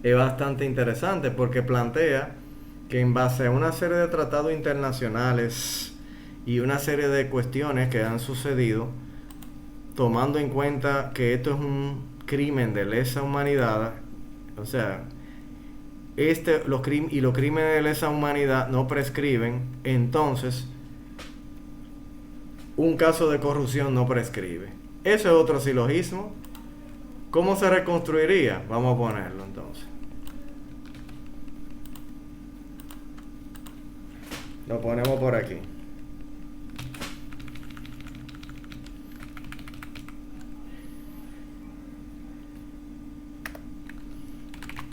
es bastante interesante porque plantea que en base a una serie de tratados internacionales y una serie de cuestiones que han sucedido, tomando en cuenta que esto es un crimen de lesa humanidad, o sea, los crímenes de lesa humanidad no prescriben, entonces un caso de corrupción no prescribe. Ese es otro silogismo. ¿Cómo se reconstruiría? Vamos a ponerlo entonces. Lo ponemos por aquí.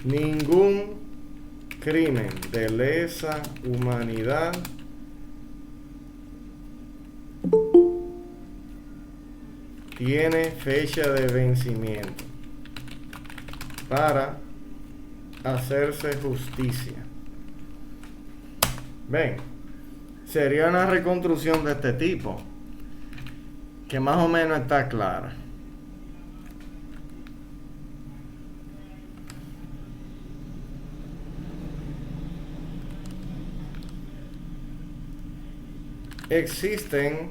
Ningún crimen de lesa humanidad tiene fecha de vencimiento para hacerse justicia. Ven, sería una reconstrucción de este tipo. que más o menos está clara. Existen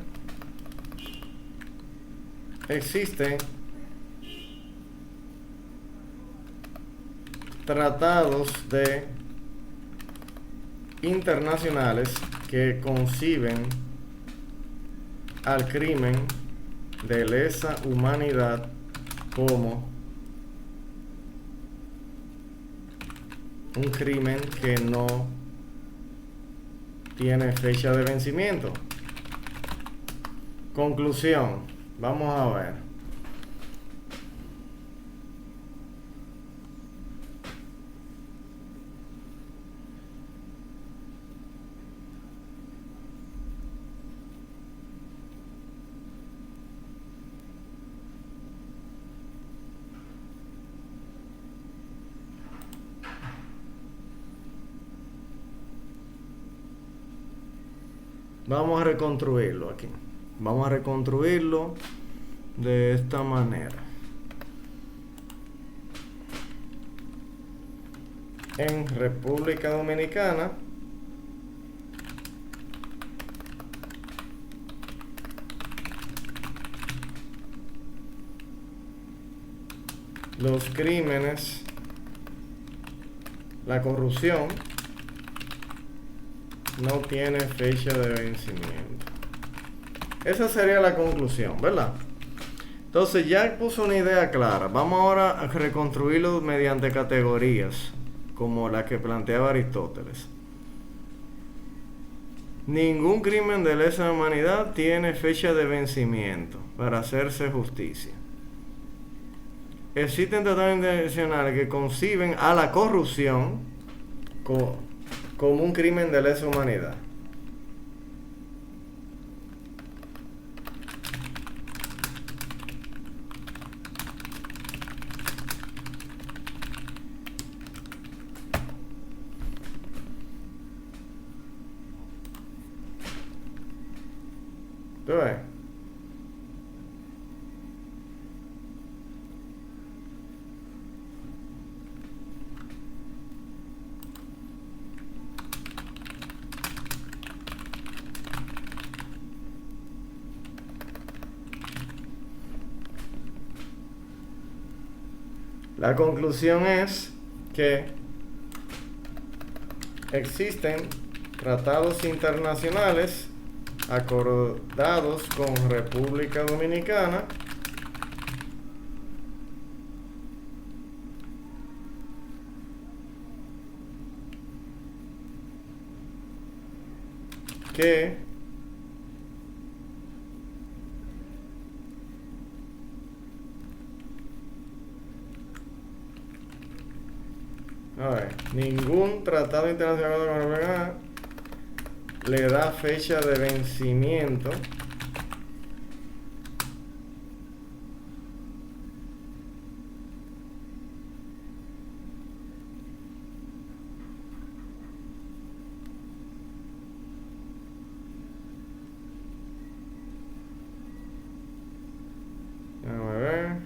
tratados internacionales que conciben al crimen de lesa humanidad como un crimen que no tiene fecha de vencimiento. Conclusión, vamos a ver. Vamos a reconstruirlo aquí. Vamos a reconstruirlo de esta manera. En República Dominicana, los crímenes, la corrupción no tiene fecha de vencimiento. Esa sería la conclusión, ¿verdad? Entonces ya puso una idea clara. Vamos ahora a reconstruirlo mediante categorías, como la que planteaba Aristóteles. Ningún crimen de lesa humanidad tiene fecha de vencimiento para hacerse justicia. Existen tratados internacionales que conciben a la corrupción como un crimen de lesa humanidad. ¿Tú ves? La conclusión es que existen tratados internacionales acordados con República Dominicana que ningún tratado internacional con República le da fecha de vencimiento Déjame ver.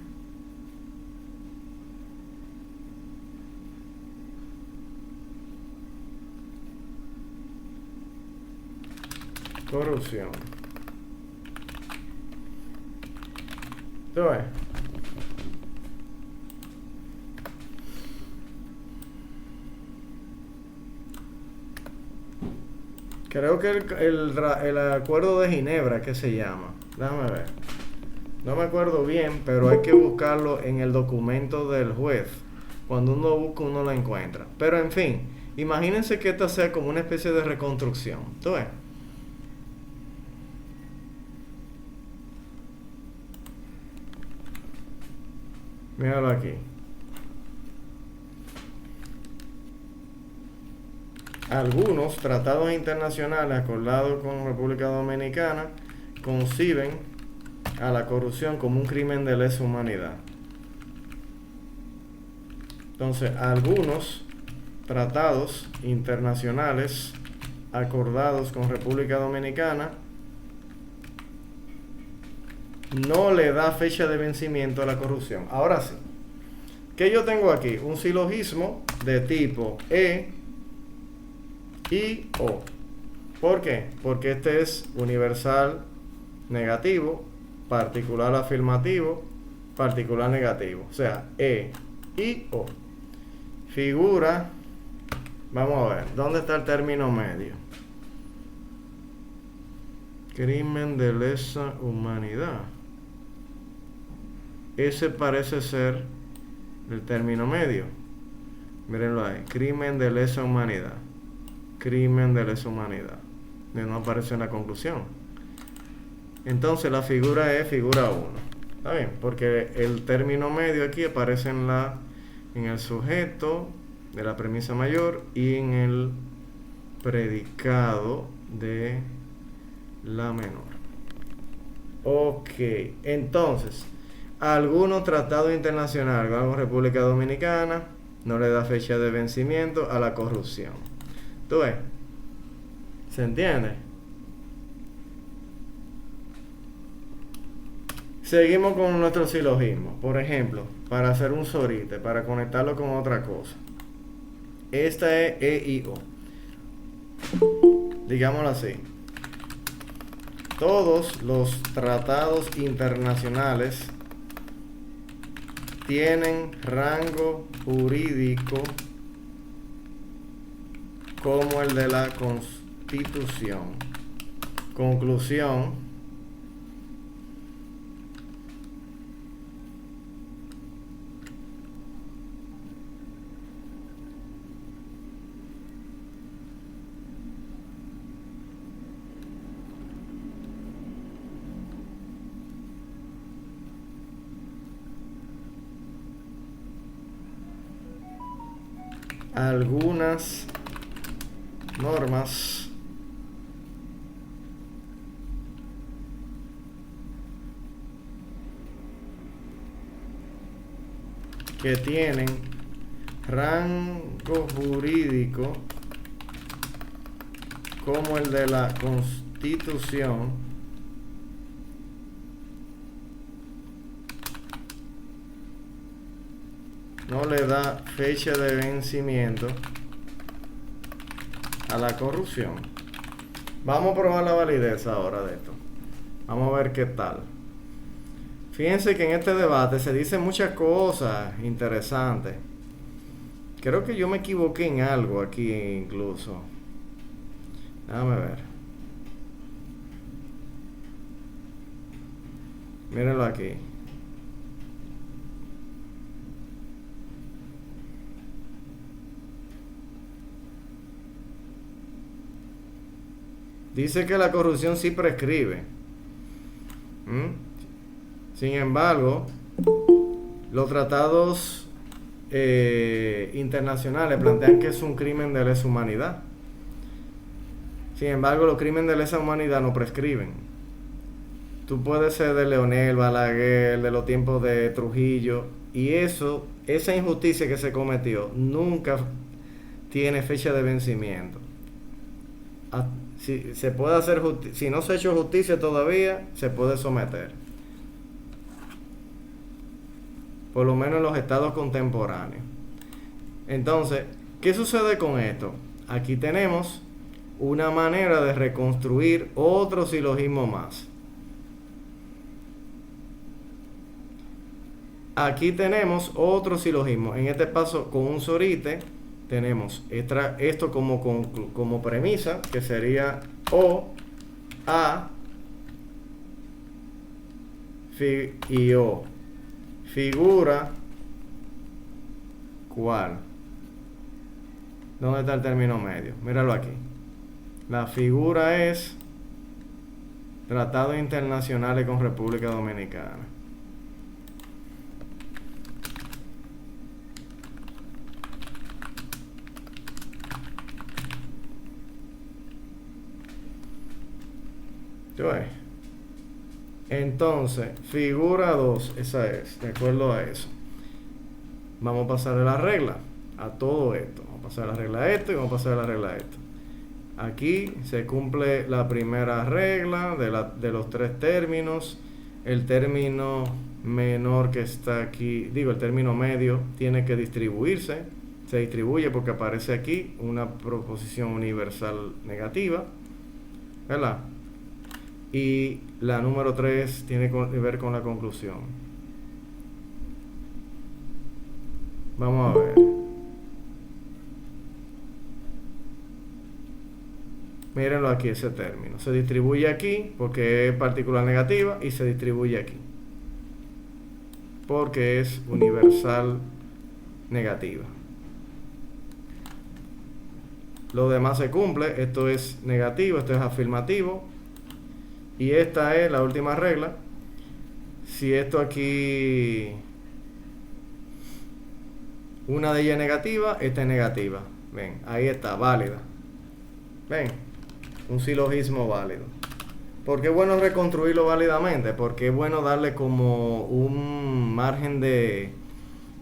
Corrupción. Entonces, creo que el acuerdo de Ginebra, que se llama, déjame ver, no me acuerdo bien, pero hay que buscarlo en el documento del juez. Cuando uno busca, uno lo encuentra. Pero en fin, imagínense que esta sea como una especie de reconstrucción. Entonces, míralo aquí. Algunos tratados internacionales acordados con República Dominicana conciben a la corrupción como un crimen de lesa humanidad. Entonces, algunos tratados internacionales acordados con República Dominicana no le da fecha de vencimiento a la corrupción. Ahora sí, ¿qué yo tengo aquí? Un silogismo de tipo E, I, O. ¿Por qué? Porque este es universal negativo, particular afirmativo, particular negativo. O sea, E, I, O. Figura, vamos a ver, ¿dónde está el término medio? Crimen de lesa humanidad. Ese parece ser el término medio. Mírenlo ahí. Crimen de lesa humanidad. Crimen de lesa humanidad. No aparece en la conclusión. Entonces la figura es figura 1. ¿Está bien? Porque el término medio aquí aparece en el sujeto de la premisa mayor y en el predicado de la menor. Ok, entonces, algunos tratados internacionales, como República Dominicana, no le da fecha de vencimiento a la corrupción. ¿Tú ves? ¿Se entiende? Seguimos con nuestro silogismo. Por ejemplo, para hacer un sorite, para conectarlo con otra cosa. Esta es E y O. Digámoslo así. Todos los tratados internacionales tienen rango jurídico como el de la Constitución. Conclusión. Algunas normas que tienen rango jurídico como el de la Constitución no le da fecha de vencimiento a la corrupción. Vamos a probar la validez ahora de esto. Vamos a ver qué tal. Fíjense que en este debate se dicen muchas cosas interesantes. Creo que yo me equivoqué en algo aquí incluso. Déjame ver. Mírenlo aquí. Dice que la corrupción sí prescribe. Sin embargo, los tratados internacionales plantean que es un crimen de lesa humanidad. Sin embargo, los crímenes de lesa humanidad no prescriben. Tú puedes ser de Leonel, Balaguer, de los tiempos de Trujillo, y esa injusticia que se cometió nunca tiene fecha de vencimiento. Si se puede hacer si no se ha hecho justicia todavía, se puede someter. Por lo menos en los estados contemporáneos. Entonces, ¿qué sucede con esto? Aquí tenemos una manera de reconstruir otro silogismo más. Aquí tenemos otro silogismo. En este paso, con un sorite, tenemos esto como premisa, que sería O, A y O. Figura, ¿cuál? ¿Dónde está el término medio? Míralo aquí. La figura es Tratados Internacionales con República Dominicana. Entonces, figura 2, esa es, de acuerdo a eso. Vamos a pasarle la regla a todo esto. Vamos a pasar la regla a esto y vamos a pasar la regla a esto. Aquí se cumple la primera regla de los tres términos. El término menor que está aquí, digo, el término medio tiene que distribuirse. Se distribuye porque aparece aquí una proposición universal negativa, ¿verdad? Y la número 3 tiene que ver con la conclusión. Vamos a ver. Mírenlo aquí, ese término. Se distribuye aquí porque es particular negativa y se distribuye aquí porque es universal negativa. Lo demás se cumple. Esto es negativo, esto es afirmativo. Y esta es la última regla. Si esto aquí, una de ellas es negativa, esta es negativa. Ven, ahí está, válida. Ven, un silogismo válido. ¿Por qué es bueno reconstruirlo válidamente? Porque es bueno darle como un margen de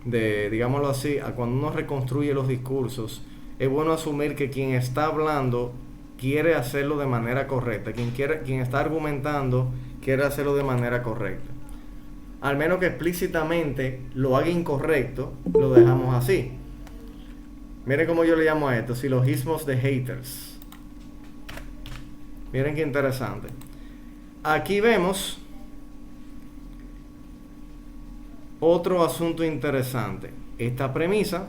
digámoslo así, a cuando uno reconstruye los discursos, es bueno asumir que quien está hablando quiere hacerlo de manera correcta. Quien está argumentando quiere hacerlo de manera correcta. Al menos que explícitamente lo haga incorrecto, lo dejamos así. Miren cómo yo le llamo a esto, silogismos de haters. Miren qué interesante. Aquí vemos otro asunto interesante. Esta premisa,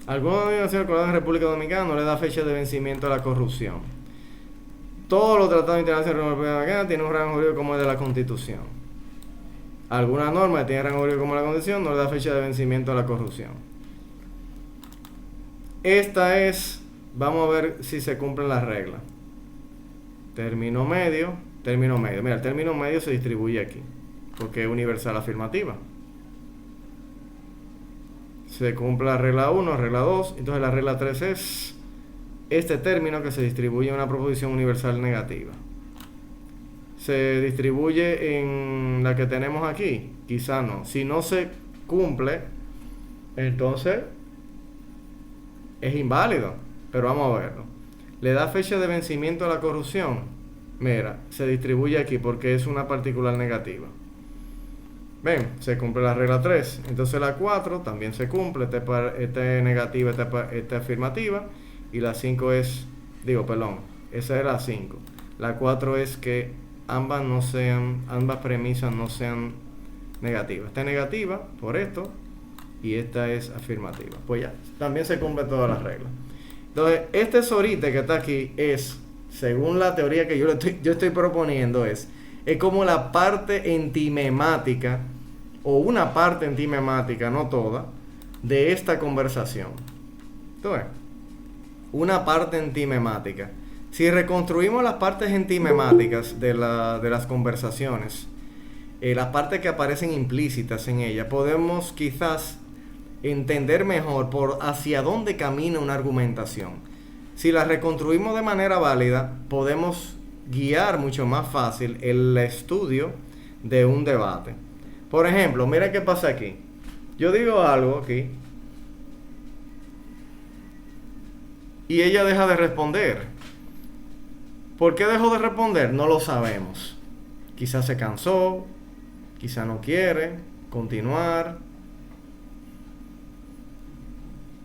alguna organización acordada en República Dominicana no le da fecha de vencimiento a la corrupción. Todos los tratados internacionales de la República Dominicana tienen un rango jurídico como el de la Constitución. Alguna norma que tiene rango jurídico como la Constitución no le da fecha de vencimiento a la corrupción. Esta es, vamos a ver si se cumplen las reglas. Término medio. Mira, el término medio se distribuye aquí, porque es universal afirmativa. Se cumple la regla 1, regla 2, entonces la regla 3 es este término que se distribuye en una proposición universal negativa. ¿Se distribuye en la que tenemos aquí? Quizá no. Si no se cumple, entonces es inválido, pero vamos a verlo. ¿Le da fecha de vencimiento a la corrupción? Mira, se distribuye aquí porque es una particular negativa. Ven, se cumple la regla 3. Entonces la 4 también se cumple. Esta es negativa, esta es afirmativa. Y la 5 es, esa es la 5. La 4 es que ambas premisas no sean negativas. Esta es negativa por esto y esta es afirmativa. Pues ya, también se cumple todas las reglas. Entonces, este sorite que está aquí es, según la teoría que yo estoy proponiendo, es como la parte entimemática, o una parte entimemática, no toda, de esta conversación. Entonces, una parte entimemática. Si reconstruimos las partes entimemáticas de las conversaciones, las partes que aparecen implícitas en ella, podemos quizás entender mejor por hacia dónde camina una argumentación. Si la reconstruimos de manera válida, podemos guiar mucho más fácil el estudio de un debate. Por ejemplo, mira qué pasa aquí. Yo digo algo aquí y ella deja de responder. ¿Por qué dejó de responder? No lo sabemos. Quizás se cansó, quizás no quiere continuar.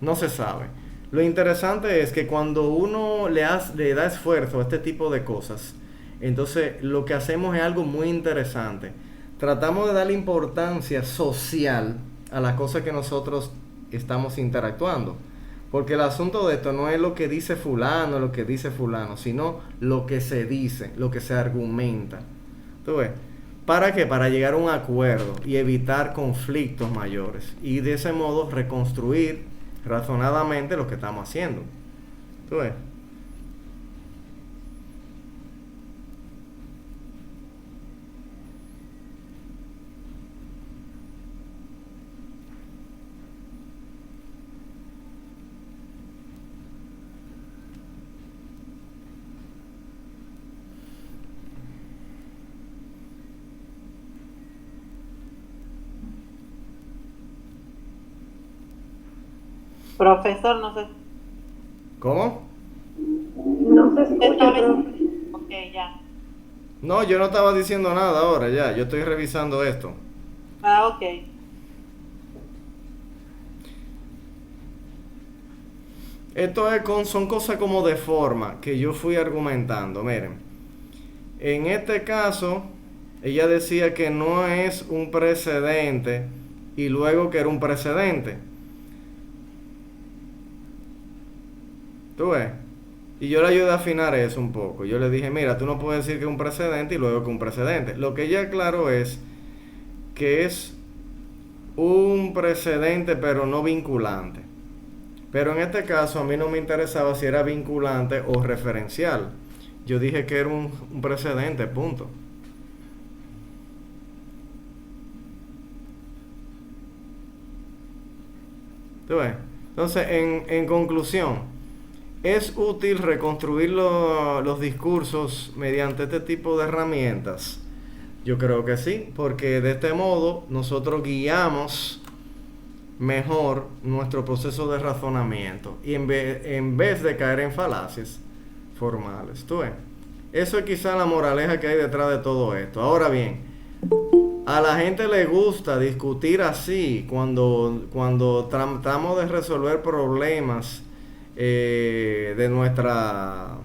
No se sabe. Lo interesante es que cuando uno le da esfuerzo a este tipo de cosas, entonces lo que hacemos es algo muy interesante. Tratamos de darle importancia social a las cosas que nosotros estamos interactuando. Porque el asunto de esto no es lo que dice fulano, lo que dice fulano, sino lo que se dice, lo que se argumenta. ¿Tú ves? ¿Para qué? Para llegar a un acuerdo y evitar conflictos mayores. Y de ese modo reconstruir razonadamente lo que estamos haciendo. ¿Tú ves? Profesor, no sé. ¿Cómo? No se escucha, profe. Ok, ya. No, yo no estaba diciendo nada ahora ya. Yo estoy revisando esto. Ah, ok. Esto son cosas como de forma que yo fui argumentando. Miren, en este caso, ella decía que no es un precedente y luego que era un precedente. ¿Tú ves? Y yo le ayudé a afinar eso un poco. Yo le dije, mira, tú no puedes decir que es un precedente y luego que un precedente. Lo que ella aclaró es que es un precedente pero no vinculante. Pero en este caso a mí no me interesaba si era vinculante o referencial. Yo dije que era un precedente, punto. ¿Tú ves? Entonces, en conclusión, ¿es útil reconstruir los discursos mediante este tipo de herramientas? Yo creo que sí, porque de este modo nosotros guiamos mejor nuestro proceso de razonamiento y en vez de caer en falacias formales. ¿Tú ves? Eso es quizá la moraleja que hay detrás de todo esto. Ahora bien, a la gente le gusta discutir así cuando tratamos de resolver problemas de nuestra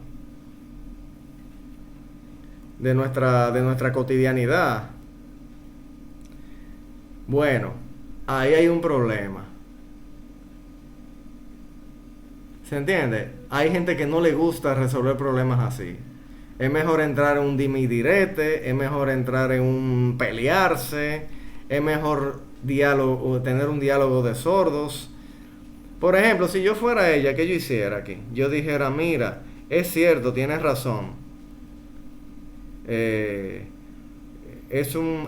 cotidianidad. Bueno, ahí hay un problema. ¿Se entiende? Hay gente que no le gusta resolver problemas así. Es mejor entrar en un dime y direte, es mejor entrar en un pelearse, es mejor tener un diálogo de sordos. Por ejemplo, si yo fuera ella, ¿qué yo hiciera aquí? Yo dijera, mira, es cierto, tienes razón.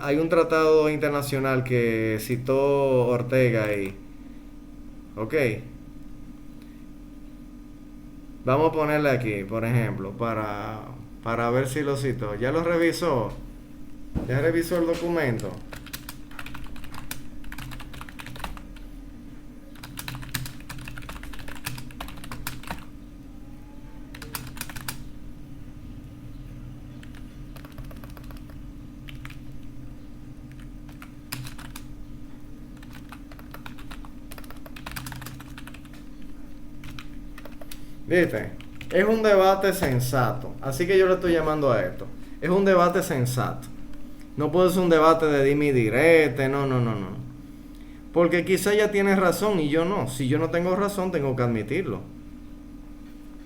Hay un tratado internacional que citó Ortega ahí. Ok. Vamos a ponerle aquí, por ejemplo, para ver si lo citó. ¿Ya lo revisó? ¿Ya revisó el documento? ¿Viste? Es un debate sensato. Así que yo le estoy llamando a esto. Es un debate sensato. No puede ser un debate de dime y direte. No. Porque quizá ella tiene razón y yo no. Si yo no tengo razón, tengo que admitirlo.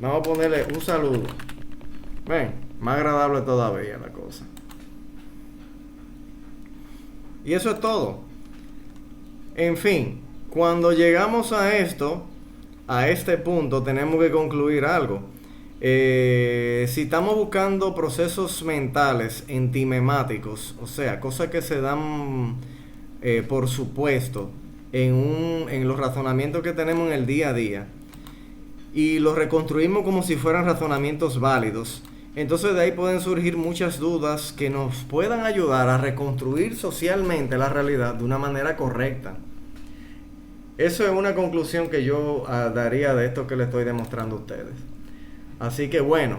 Vamos a ponerle un saludo. Ven, más agradable todavía la cosa. Y eso es todo. En fin, cuando llegamos a esto, a este punto, tenemos que concluir algo. Si estamos buscando procesos mentales entimemáticos, o sea, cosas que se dan por supuesto en los razonamientos que tenemos en el día a día, y los reconstruimos como si fueran razonamientos válidos, entonces de ahí pueden surgir muchas dudas que nos puedan ayudar a reconstruir socialmente la realidad de una manera correcta. Eso es una conclusión que yo daría de esto que le estoy demostrando a ustedes. Así que bueno,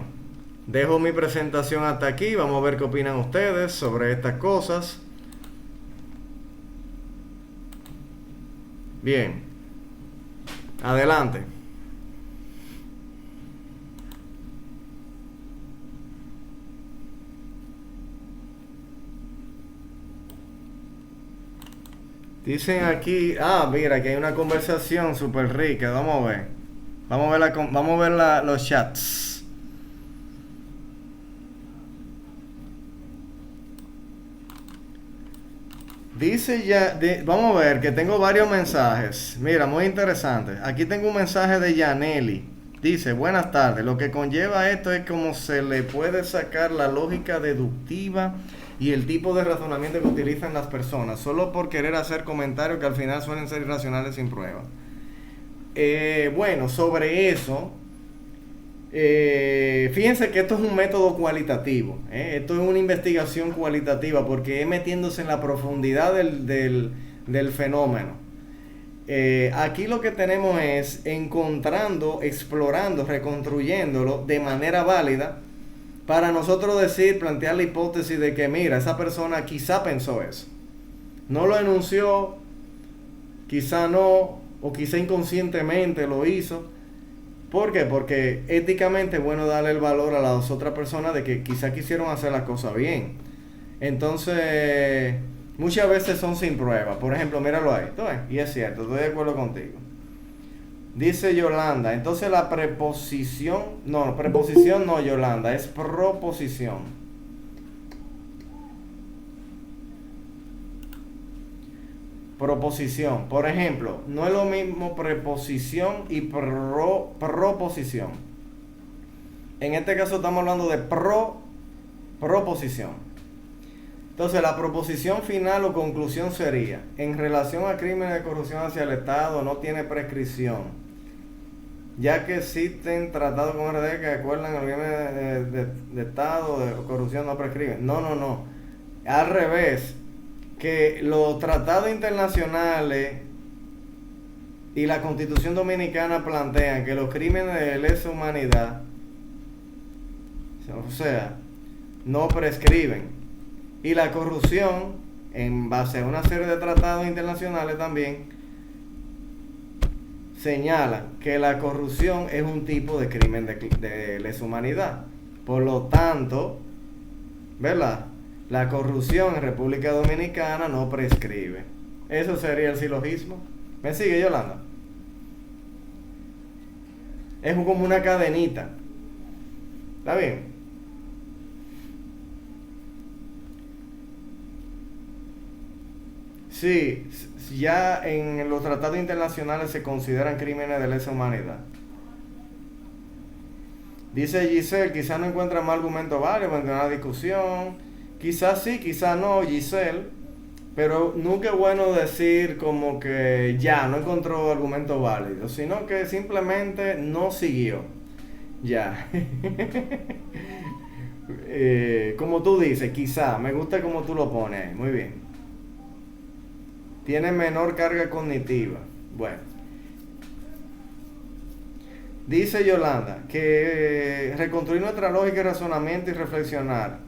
dejo mi presentación hasta aquí. Vamos a ver qué opinan ustedes sobre estas cosas. Bien, adelante. Dicen aquí, mira, que hay una conversación súper rica. Vamos a ver. Vamos a ver los chats. Dice vamos a ver que tengo varios mensajes. Mira, muy interesante. Aquí tengo un mensaje de Yaneli. Dice, buenas tardes. Lo que conlleva esto es cómo se le puede sacar la lógica deductiva y el tipo de razonamiento que utilizan las personas, solo por querer hacer comentarios que al final suelen ser irracionales sin prueba. Bueno, sobre eso, fíjense que esto es un método cualitativo, esto es una investigación cualitativa, porque es metiéndose en la profundidad del fenómeno. Aquí lo que tenemos es encontrando, explorando, reconstruyéndolo de manera válida, para nosotros decir, plantear la hipótesis de que, mira, esa persona quizá pensó eso. No lo enunció, quizá no, o quizá inconscientemente lo hizo. ¿Por qué? Porque éticamente es bueno darle el valor a las otras personas de que quizá quisieron hacer las cosas bien. Entonces, muchas veces son sin prueba. Por ejemplo, míralo ahí. ¿Tú ves? Y es cierto, estoy de acuerdo contigo. Dice Yolanda, entonces la preposición no, Yolanda, es proposición. Proposición. Por ejemplo, no es lo mismo preposición y proposición. En este caso estamos hablando de proposición. Entonces la proposición final o conclusión sería, en relación a crímenes de corrupción hacia el Estado no tiene prescripción, ya que existen tratados con RD que acuerdan el crimen de Estado de corrupción no prescriben. No. Al revés, que los tratados internacionales y la Constitución Dominicana plantean que los crímenes de lesa humanidad, o sea, no prescriben. Y la corrupción, en base a una serie de tratados internacionales también, señalan que la corrupción es un tipo de crimen de lesa humanidad. Por lo tanto, ¿verdad? La corrupción en República Dominicana no prescribe. Eso sería el silogismo. ¿Me sigue, Yolanda? Es como una cadenita. ¿Está bien? Sí, ya en los tratados internacionales se consideran crímenes de lesa humanidad. Dice Giselle, quizás no encuentra más argumento válido para una discusión. Quizás sí, quizás no, Giselle. Pero nunca es bueno decir como que ya no encontró argumento válido, sino que simplemente no siguió. Ya. Como tú dices, quizá, me gusta como tú lo pones. Muy bien. Tiene menor carga cognitiva. Bueno. Dice Yolanda que reconstruir nuestra lógica y razonamiento y reflexionar.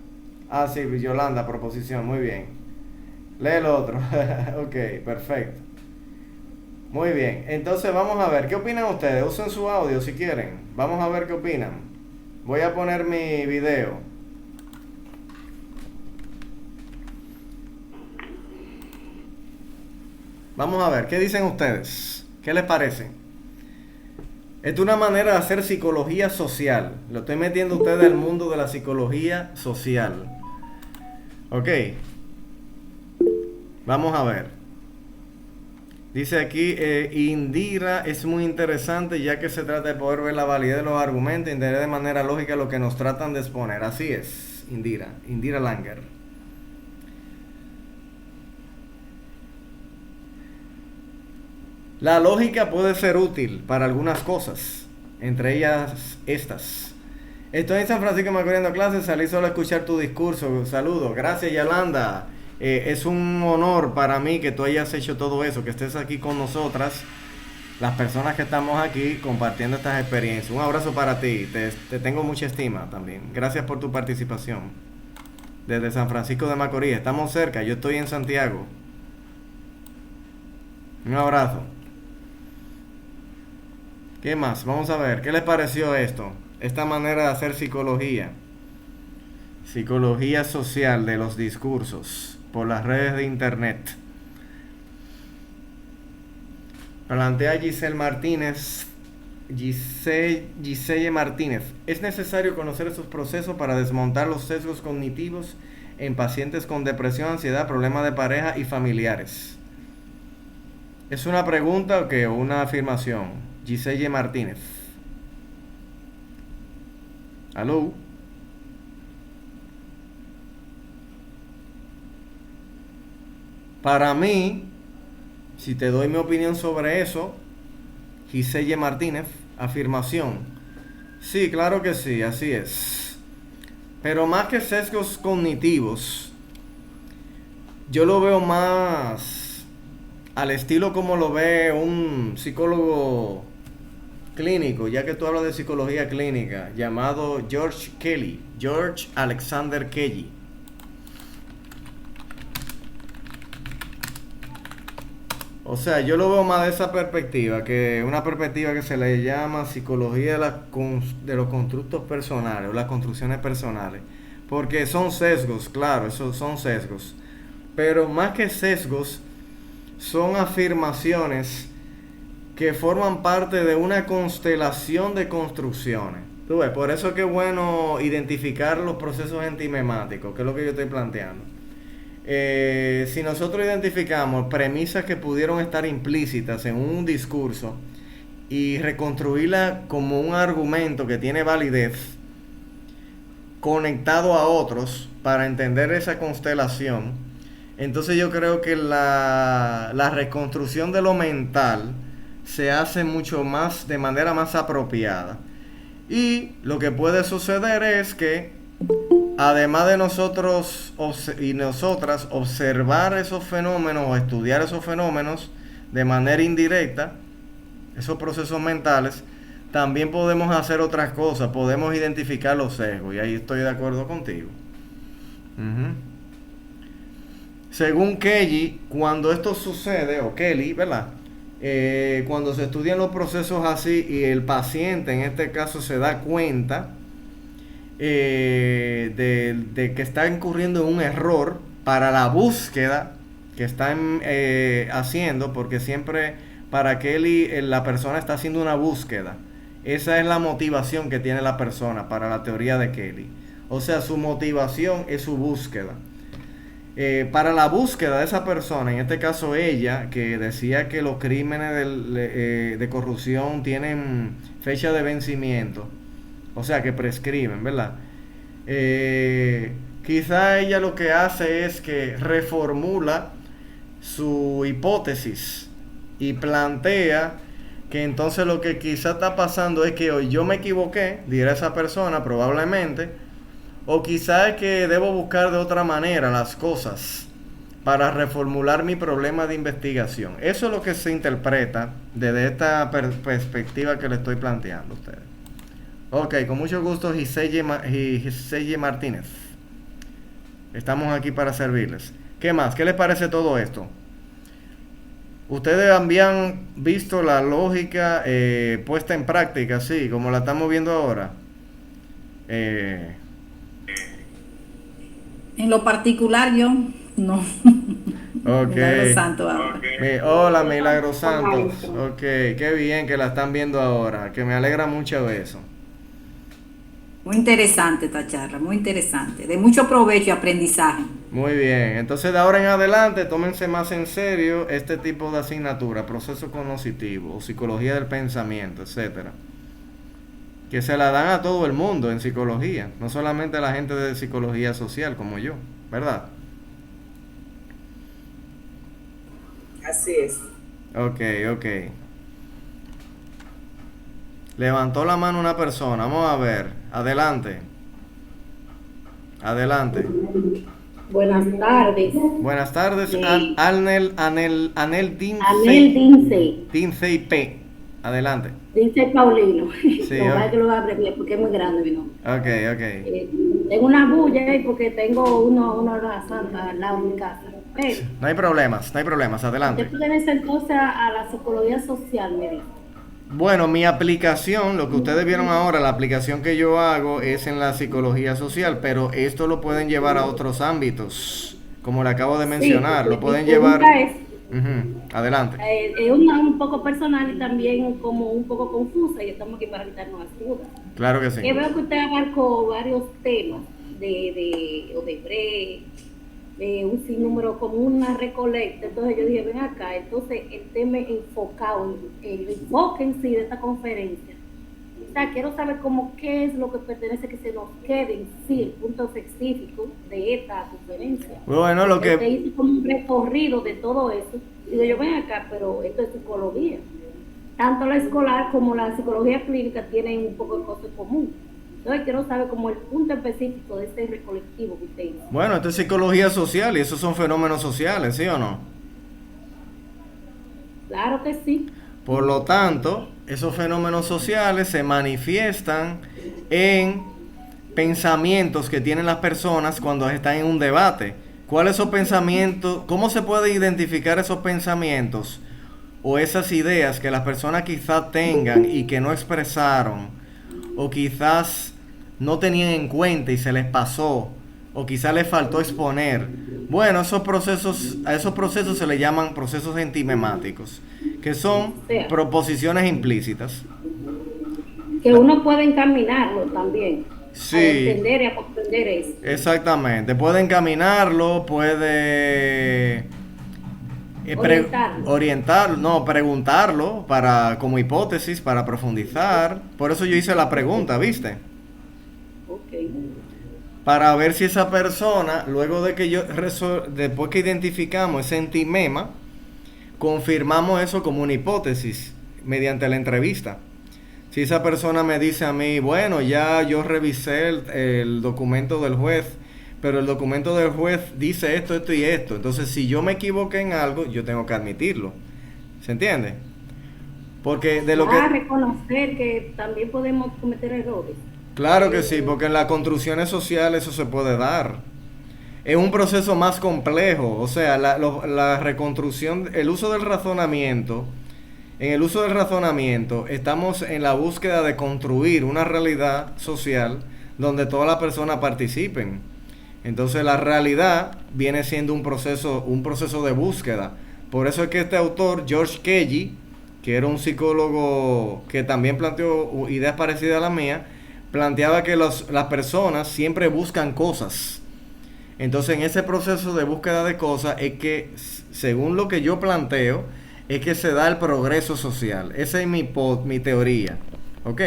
Ah, sí, Yolanda, proposición, muy bien. Lee el otro. Ok, perfecto. Muy bien, entonces vamos a ver, ¿qué opinan ustedes? Usen su audio si quieren. Vamos a ver qué opinan. Voy a poner mi video. Vamos a ver, ¿qué dicen ustedes? ¿Qué les parece? Esto es una manera de hacer psicología social. Lo estoy metiendo a ustedes al mundo de la psicología social. Ok. Vamos a ver. Dice aquí, Indira es muy interesante ya que se trata de poder ver la validez de los argumentos y entender de manera lógica lo que nos tratan de exponer. Así es, Indira Langer. La lógica puede ser útil para algunas cosas, entre ellas estas. Estoy en San Francisco de Macorís dando clases, salí solo a escuchar tu discurso. Saludos, gracias Yolanda. Es un honor para mí que tú hayas hecho todo eso, que estés aquí con nosotras, las personas que estamos aquí compartiendo estas experiencias. Un abrazo para ti, te tengo mucha estima también. Gracias por tu participación. Desde San Francisco de Macorís, estamos cerca, yo estoy en Santiago. Un abrazo. ¿Qué más? Vamos a ver, ¿qué les pareció esto? Esta manera de hacer psicología. Psicología social de los discursos por las redes de internet. Plantea Giselle Martínez. Es necesario conocer esos procesos para desmontar los sesgos cognitivos en pacientes con depresión, ansiedad, problemas de pareja y familiares. ¿Es una pregunta o qué? ¿O una afirmación? Giselle Martínez. ¿Aló? Para mí, si te doy mi opinión sobre eso, Giselle Martínez, afirmación. Sí, claro que sí, así es. Pero más que sesgos cognitivos, yo lo veo más al estilo como lo ve un psicólogo clínico, ya que tú hablas de psicología clínica, llamado George Alexander Kelly. O sea, yo lo veo más de esa perspectiva, que una perspectiva que se le llama psicología de los constructos personales o las construcciones personales. Porque son sesgos, claro, esos son sesgos. Pero más que sesgos, son afirmaciones que forman parte de una constelación de construcciones. Tú ves, por eso es que es bueno identificar los procesos entimemáticos, que es lo que yo estoy planteando. Si nosotros identificamos premisas que pudieron estar implícitas en un discurso y reconstruirla como un argumento que tiene validez conectado a otros para entender esa constelación, entonces yo creo que la reconstrucción de lo mental se hace mucho más, de manera más apropiada. Y lo que puede suceder es que, además de nosotros y nosotras observar esos fenómenos o estudiar esos fenómenos de manera indirecta, esos procesos mentales, también podemos hacer otras cosas, podemos identificar los sesgos, y ahí estoy de acuerdo contigo. Según Kelly, cuando esto sucede, o Kelly, ¿verdad? Cuando se estudian los procesos así y el paciente en este caso se da cuenta de que está incurriendo en un error para la búsqueda que están haciendo, porque siempre para Kelly la persona está haciendo una búsqueda. Esa es la motivación que tiene la persona para la teoría de Kelly. O sea, su motivación es su búsqueda. Para la búsqueda de esa persona, en este caso ella, que decía que los crímenes de corrupción tienen fecha de vencimiento, o sea que prescriben, ¿verdad? Quizá ella lo que hace es que reformula su hipótesis y plantea que entonces lo que quizá está pasando es que hoy yo me equivoqué, dirá esa persona probablemente, o quizá es que debo buscar de otra manera las cosas para reformular mi problema de investigación. Eso es lo que se interpreta desde esta perspectiva que le estoy planteando a ustedes. Ok, con mucho gusto, Giselle Martínez. Estamos aquí para servirles. ¿Qué más? ¿Qué les parece todo esto? Ustedes habían visto la lógica puesta en práctica, sí, como la estamos viendo ahora. En lo particular yo no. Ok. Milagro Santo ahora. Hola, Milagro Santos. Ok, qué bien que la están viendo ahora, que me alegra mucho eso. Muy interesante esta charla, muy interesante, de mucho provecho y aprendizaje. Muy bien, entonces de ahora en adelante tómense más en serio este tipo de asignatura, proceso cognitivo, psicología del pensamiento, etcétera, que se la dan a todo el mundo en psicología, no solamente a la gente de psicología social como yo, ¿verdad? Así es. Ok. Levantó la mano una persona, vamos a ver, adelante. Buenas tardes. Buenas tardes, Anel Dinsey P. Adelante. Dinsey Paulino. Sí, que lo abrevié porque es muy grande mi nombre. Ok. Tengo una bulla ahí porque tengo una hora santa al lado de mi casa. Pero, no hay problemas, adelante. esto debe ser cosa a la psicología social, me dice. Bueno, mi aplicación, lo que ustedes vieron ahora, la aplicación que yo hago es en la psicología social, pero esto lo pueden llevar a otros ámbitos, como le acabo de mencionar, lo pueden llevar... Adelante. Es un poco personal y también como un poco confusa, y estamos aquí para quitarnos las dudas. Claro que sí. Que veo que usted abarcó varios temas de Odebrecht, un sinnúmero, como una recolecta. Entonces yo dije, ven acá, entonces el tema enfocado, el enfoque en sí de esta conferencia. O sea, quiero saber cómo qué es lo que pertenece, que se nos quede en sí el punto específico de esta conferencia. Bueno, lo que... hice como un recorrido de todo eso. Y digo yo, ven acá, pero esto es psicología. Tanto la escolar como la psicología clínica tienen un poco de cosas en común. Entonces quiero saber como el punto específico de este recolectivo que usted hizo. Bueno, esto es psicología social y esos son fenómenos sociales, ¿sí o no? Claro que sí. Por lo tanto, esos fenómenos sociales se manifiestan en pensamientos que tienen las personas cuando están en un debate. ¿Cuáles esos pensamientos? ¿Cómo se puede identificar esos pensamientos o esas ideas que las personas quizás tengan y que no expresaron, o quizás no tenían en cuenta y se les pasó, o quizás les faltó exponer? Bueno, a esos procesos se les llaman procesos entimemáticos, que son proposiciones implícitas. Que uno puede encaminarlo también. Sí. A entender y a comprender eso. Exactamente. Puede encaminarlo, puede preguntarlo como hipótesis, para profundizar. Por eso yo hice la pregunta, ¿viste? Ok. Para ver si esa persona, luego de que después que identificamos ese entimema, confirmamos eso como una hipótesis mediante la entrevista. Si esa persona me dice a mí, bueno, ya yo revisé el documento del juez, pero el documento del juez dice esto, esto y esto. Entonces, si yo me equivoqué en algo, yo tengo que admitirlo. ¿Se entiende? Porque de lo que... reconocer que también podemos cometer errores. Claro que sí, porque en las construcciones sociales eso se puede dar. Es un proceso más complejo. O sea, la reconstrucción, el uso del razonamiento... En el uso del razonamiento estamos en la búsqueda de construir una realidad social donde todas las personas participen. Entonces la realidad viene siendo un proceso de búsqueda. Por eso es que este autor, George Kelly, que era un psicólogo que también planteó ideas parecidas a la mía, planteaba que las personas siempre buscan cosas. Entonces en ese proceso de búsqueda de cosas es que, según lo que yo planteo, es que se da el progreso social. Esa es mi teoría. ¿Ok?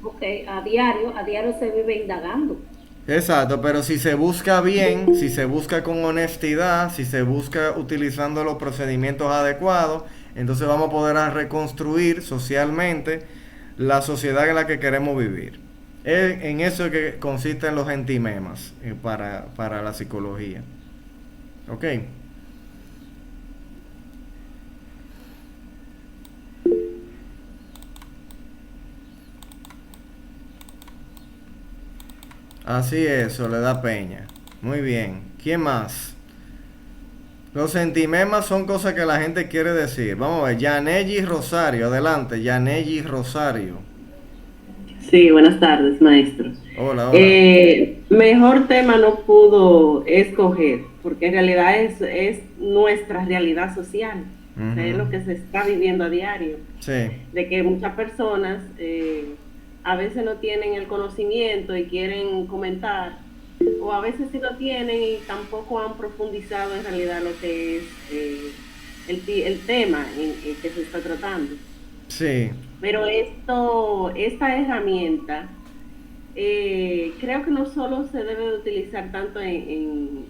Ok, a diario se vive indagando. Exacto, pero si se busca bien, si se busca con honestidad, si se busca utilizando los procedimientos adecuados, entonces vamos a poder reconstruir socialmente la sociedad en la que queremos vivir. En eso es que consisten los entimemas para la psicología. ¿Ok? Así es, Soledad Peña. Muy bien. ¿Quién más? Los entimemas son cosas que la gente quiere decir. Vamos a ver. Yanelli Rosario. Adelante, Yanelli Rosario. Sí, buenas tardes, maestro. Hola. Mejor tema no pudo escoger, porque en realidad es nuestra realidad social. O sea, es lo que se está viviendo a diario. Sí. De que muchas personas... a veces no tienen el conocimiento y quieren comentar, o a veces sí lo tienen y tampoco han profundizado en realidad lo que es el tema en que se está tratando. Sí. Pero esta herramienta creo que no solo se debe de utilizar tanto en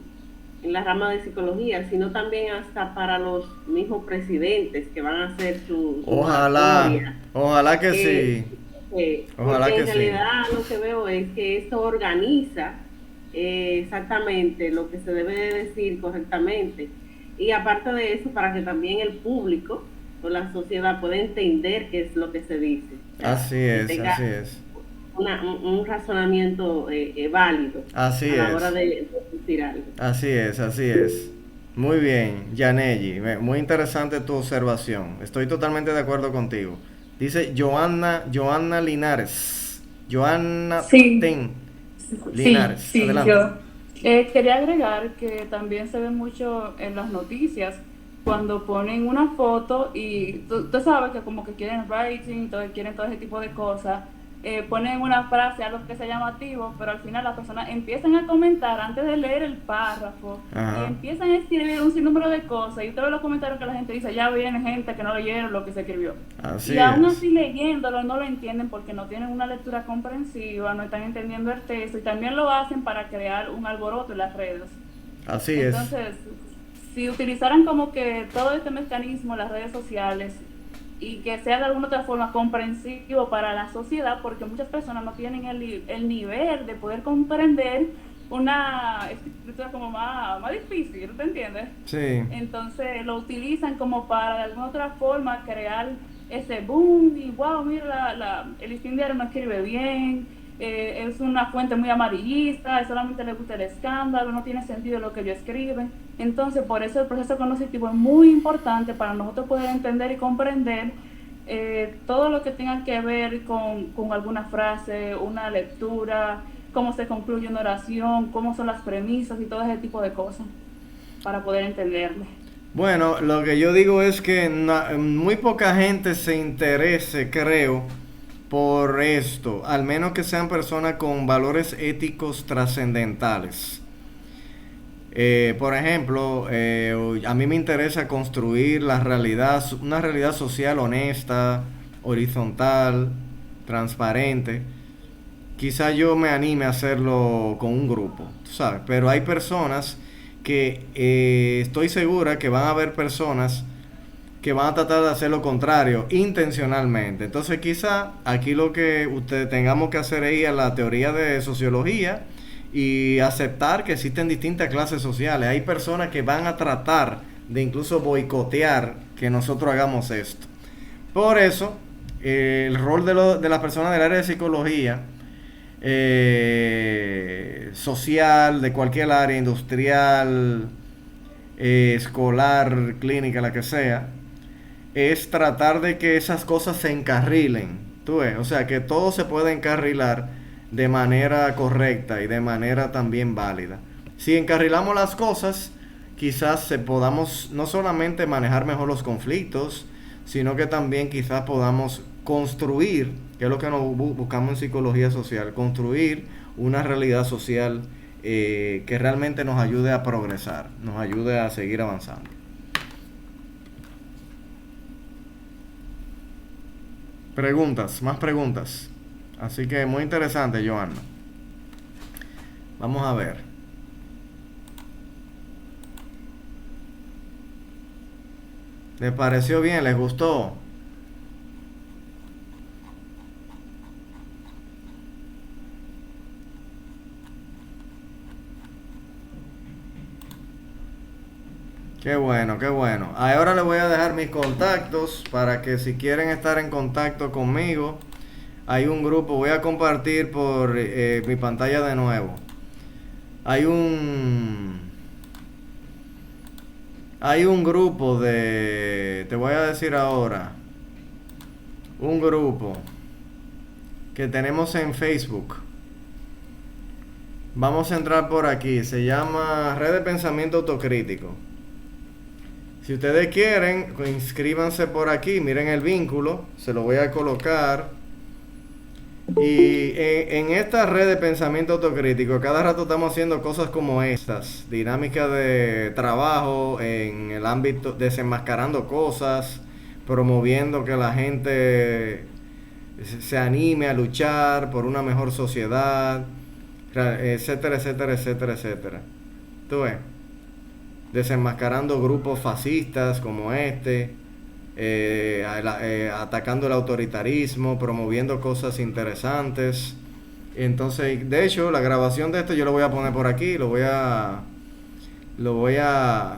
la rama de psicología, sino también hasta para los mismos presidentes que van a hacer su ojalá que sí. Ojalá porque que en realidad lo que veo es que esto organiza exactamente lo que se debe de decir correctamente, y aparte de eso, para que también el público o la sociedad pueda entender qué es lo que se dice. Así es. Un razonamiento válido a la hora de decir algo. Así es. Muy bien, Yanelli, muy interesante tu observación. Estoy totalmente de acuerdo contigo. Dice Joanna Linares. Joanna Linares. Sí, adelante. Yo quería agregar que también se ve mucho en las noticias cuando ponen una foto y tú sabes que como que quieren rating, quieren todo ese tipo de cosas. Ponen una frase, algo que sea llamativo, pero al final las personas empiezan a comentar antes de leer el párrafo. Ajá. Y empiezan a escribir un sinnúmero de cosas, y todos los comentarios que la gente dice, ya viene gente que no leyeron lo que se escribió. Y aún así leyéndolo no lo entienden porque no tienen una lectura comprensiva, no están entendiendo el texto, y también lo hacen para crear un alboroto en las redes. Entonces, si utilizaran como que todo este mecanismo en las redes sociales, y que sea de alguna otra forma comprensivo para la sociedad, porque muchas personas no tienen el nivel de poder comprender una escritura como más difícil, ¿te entiendes? Sí. Entonces lo utilizan como para de alguna otra forma crear ese boom y wow, mira, el listín diario no escribe bien, es una fuente muy amarillista, solamente le gusta el escándalo, no tiene sentido lo que ellos escriben. Entonces, por eso el proceso cognitivo es muy importante para nosotros poder entender y comprender todo lo que tenga que ver con alguna frase, una lectura, cómo se concluye una oración, cómo son las premisas y todo ese tipo de cosas para poder entenderle. Bueno, lo que yo digo es que muy poca gente se interese, creo, por esto, al menos que sean personas con valores éticos trascendentales. Por ejemplo, a mí me interesa construir una realidad social honesta, horizontal, transparente. Quizá yo me anime a hacerlo con un grupo, ¿sabes? Pero hay personas que estoy segura que van a haber personas que van a tratar de hacer lo contrario intencionalmente. Entonces quizá aquí lo que ustedes tengamos que hacer es ir a la teoría de sociología y aceptar que existen distintas clases sociales. Hay personas que van a tratar de incluso boicotear que nosotros hagamos esto. Por eso el rol de las personas del área de psicología social, de cualquier área, industrial, escolar, clínica, la que sea, es tratar de que esas cosas se encarrilen, ¿tú ves? O sea, que todo se pueda encarrilar de manera correcta y de manera también válida. Si encarrilamos las cosas, quizás podamos no solamente manejar mejor los conflictos, sino que también quizás podamos construir, que es lo que nos buscamos en psicología social, construir una realidad social que realmente nos ayude a progresar, nos ayude a seguir avanzando. Preguntas, más preguntas. Así que muy interesante, Joana. Vamos a ver. ¿Les pareció bien? ¿Les gustó? Qué bueno, qué bueno. Ahora les voy a dejar mis contactos para que si quieren estar en contacto conmigo, hay un grupo, voy a compartir por mi pantalla de nuevo. Hay un grupo te voy a decir ahora, un grupo que tenemos en Facebook. Vamos a entrar por aquí, se llama Red de Pensamiento Autocrítico. Si ustedes quieren, inscríbanse por aquí, miren el vínculo, se lo voy a colocar. Y en esta red de pensamiento autocrítico, cada rato estamos haciendo cosas como estas, dinámicas de trabajo en el ámbito, desenmascarando cosas, promoviendo que la gente se anime a luchar por una mejor sociedad, etcétera, etcétera, etcétera, etcétera. ¿Tú ves? Desenmascarando grupos fascistas como atacando el autoritarismo, promoviendo cosas interesantes. Entonces, de hecho, la grabación de esto yo lo voy a poner por aquí, lo voy a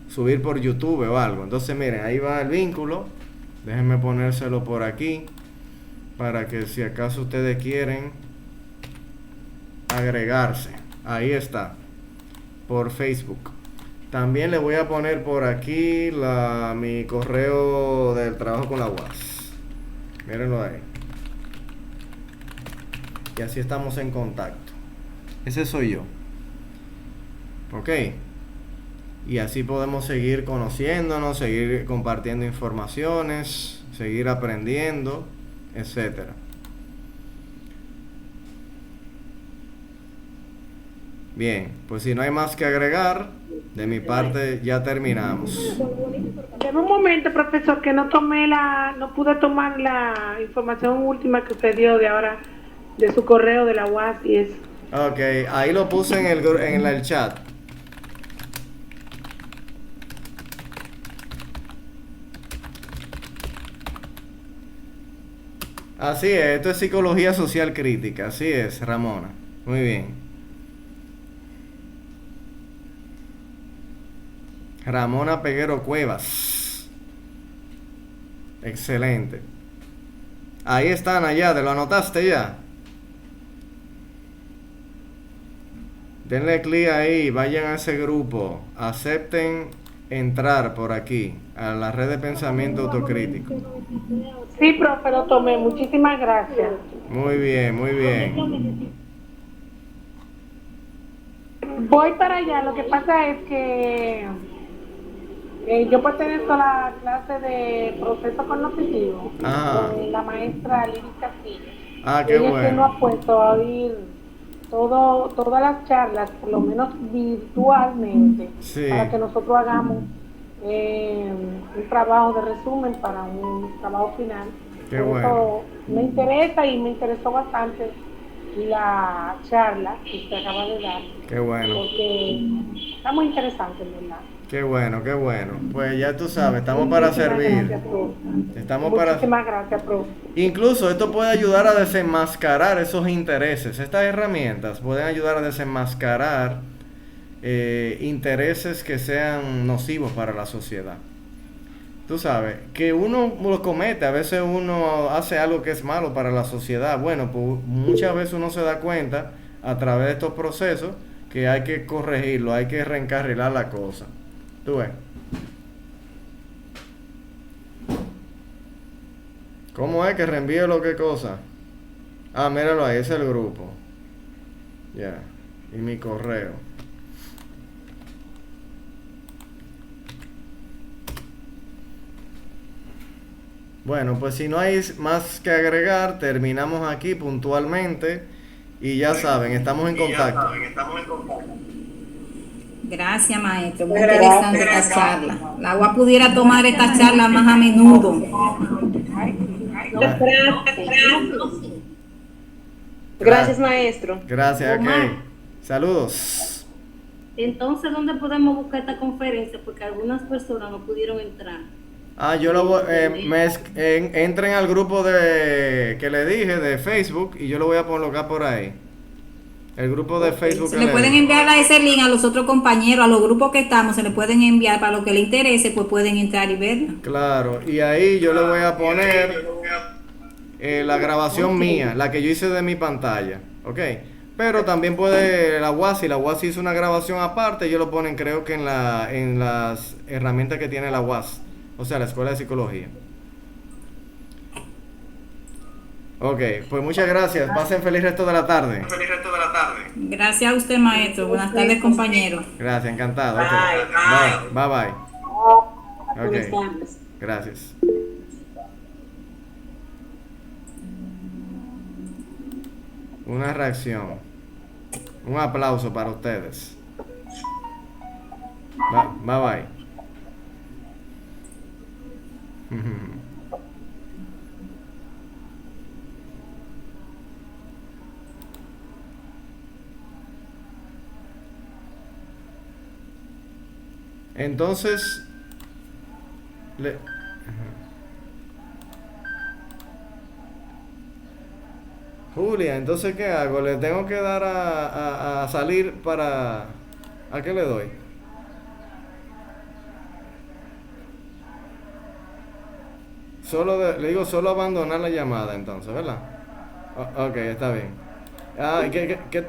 subir por YouTube o algo. Entonces, miren, ahí va el vínculo. Déjenme ponérselo por aquí para que si acaso ustedes quieren agregarse. Ahí está, por Facebook. También les voy a poner por aquí mi correo del trabajo con la UAS. Mírenlo ahí. Y así estamos en contacto. Ese soy yo. Ok. Y así podemos seguir conociéndonos, seguir compartiendo informaciones, seguir aprendiendo, etcétera. Bien, pues si no hay más que agregar, de mi parte ya terminamos. Deme un momento, profesor, que no pude tomar la información última que usted dio de ahora, de su correo de la UAS y eso. Ok, ahí lo puse en el chat. Así es, esto es psicología social crítica, así es, Ramona. Muy bien. Ramona Peguero Cuevas. Excelente. Ahí están, allá, ¿te lo anotaste ya? Denle clic ahí, vayan a ese grupo, acepten entrar por aquí, a la red de pensamiento autocrítico. Sí, profe, lo tomé. Muchísimas gracias. Muy bien, muy bien. Voy para allá. Lo que pasa es que yo pertenezco a la clase de proceso cognitivo de la maestra Lili Castillo. Qué ella bueno. que nos ha puesto a oír todas las charlas, por lo menos virtualmente, para que nosotros hagamos un trabajo de resumen para un trabajo final. Qué bueno. Me interesa y me interesó bastante la charla que usted acaba de dar. Qué bueno. Porque está muy interesante, ¿verdad? Qué bueno, qué bueno. Pues ya tú sabes, estamos para servir. Muchísimas gracias, profe. Incluso esto puede ayudar a desenmascarar esos intereses. Estas herramientas pueden ayudar a desenmascarar intereses que sean nocivos para la sociedad. Tú sabes, que uno lo comete, a veces uno hace algo que es malo para la sociedad. Bueno, pues muchas veces uno se da cuenta a través de estos procesos que hay que corregirlo, hay que reencarrilar la cosa. ¿Tú ves? ¿Cómo es que reenvíe lo que cosa? Míralo ahí, es el grupo. Ya. Y mi correo. Bueno, pues si no hay más que agregar, terminamos aquí puntualmente. Y ya saben, estamos en contacto. Gracias, maestro. Muy interesante esta charla. La UAS pudiera tomar esta charla más a menudo. Gracias, maestro. Gracias, ok. Saludos. Entonces, ¿dónde podemos buscar esta conferencia? Porque algunas personas no pudieron entrar. Yo lo voy, entren al grupo que le dije de Facebook y yo lo voy a colocar por ahí. El grupo de Facebook. Se le pueden enviar a ese link a los otros compañeros, a los grupos que estamos, se le pueden enviar para lo que le interese, pues pueden entrar y verlo. Claro, y ahí yo le voy a poner la grabación mía, la que yo hice de mi pantalla, ¿ok? Pero también puede la UAS, si la UAS hizo una grabación aparte, ellos lo ponen creo que en las herramientas que tiene la UAS, o sea, la Escuela de Psicología. Ok, pues muchas gracias. Pasen feliz resto de la tarde. Gracias a usted, maestro. Buenas tardes, compañeros. Gracias, encantado. Okay. Bye, bye. Ok, gracias. Una reacción. Un aplauso para ustedes. Bye, bye. Entonces, Julia, entonces ¿qué hago? ¿Le tengo que dar a salir para... ¿A qué le doy? Le digo solo abandonar la llamada entonces, ¿verdad? Ok, está bien. ¿Qué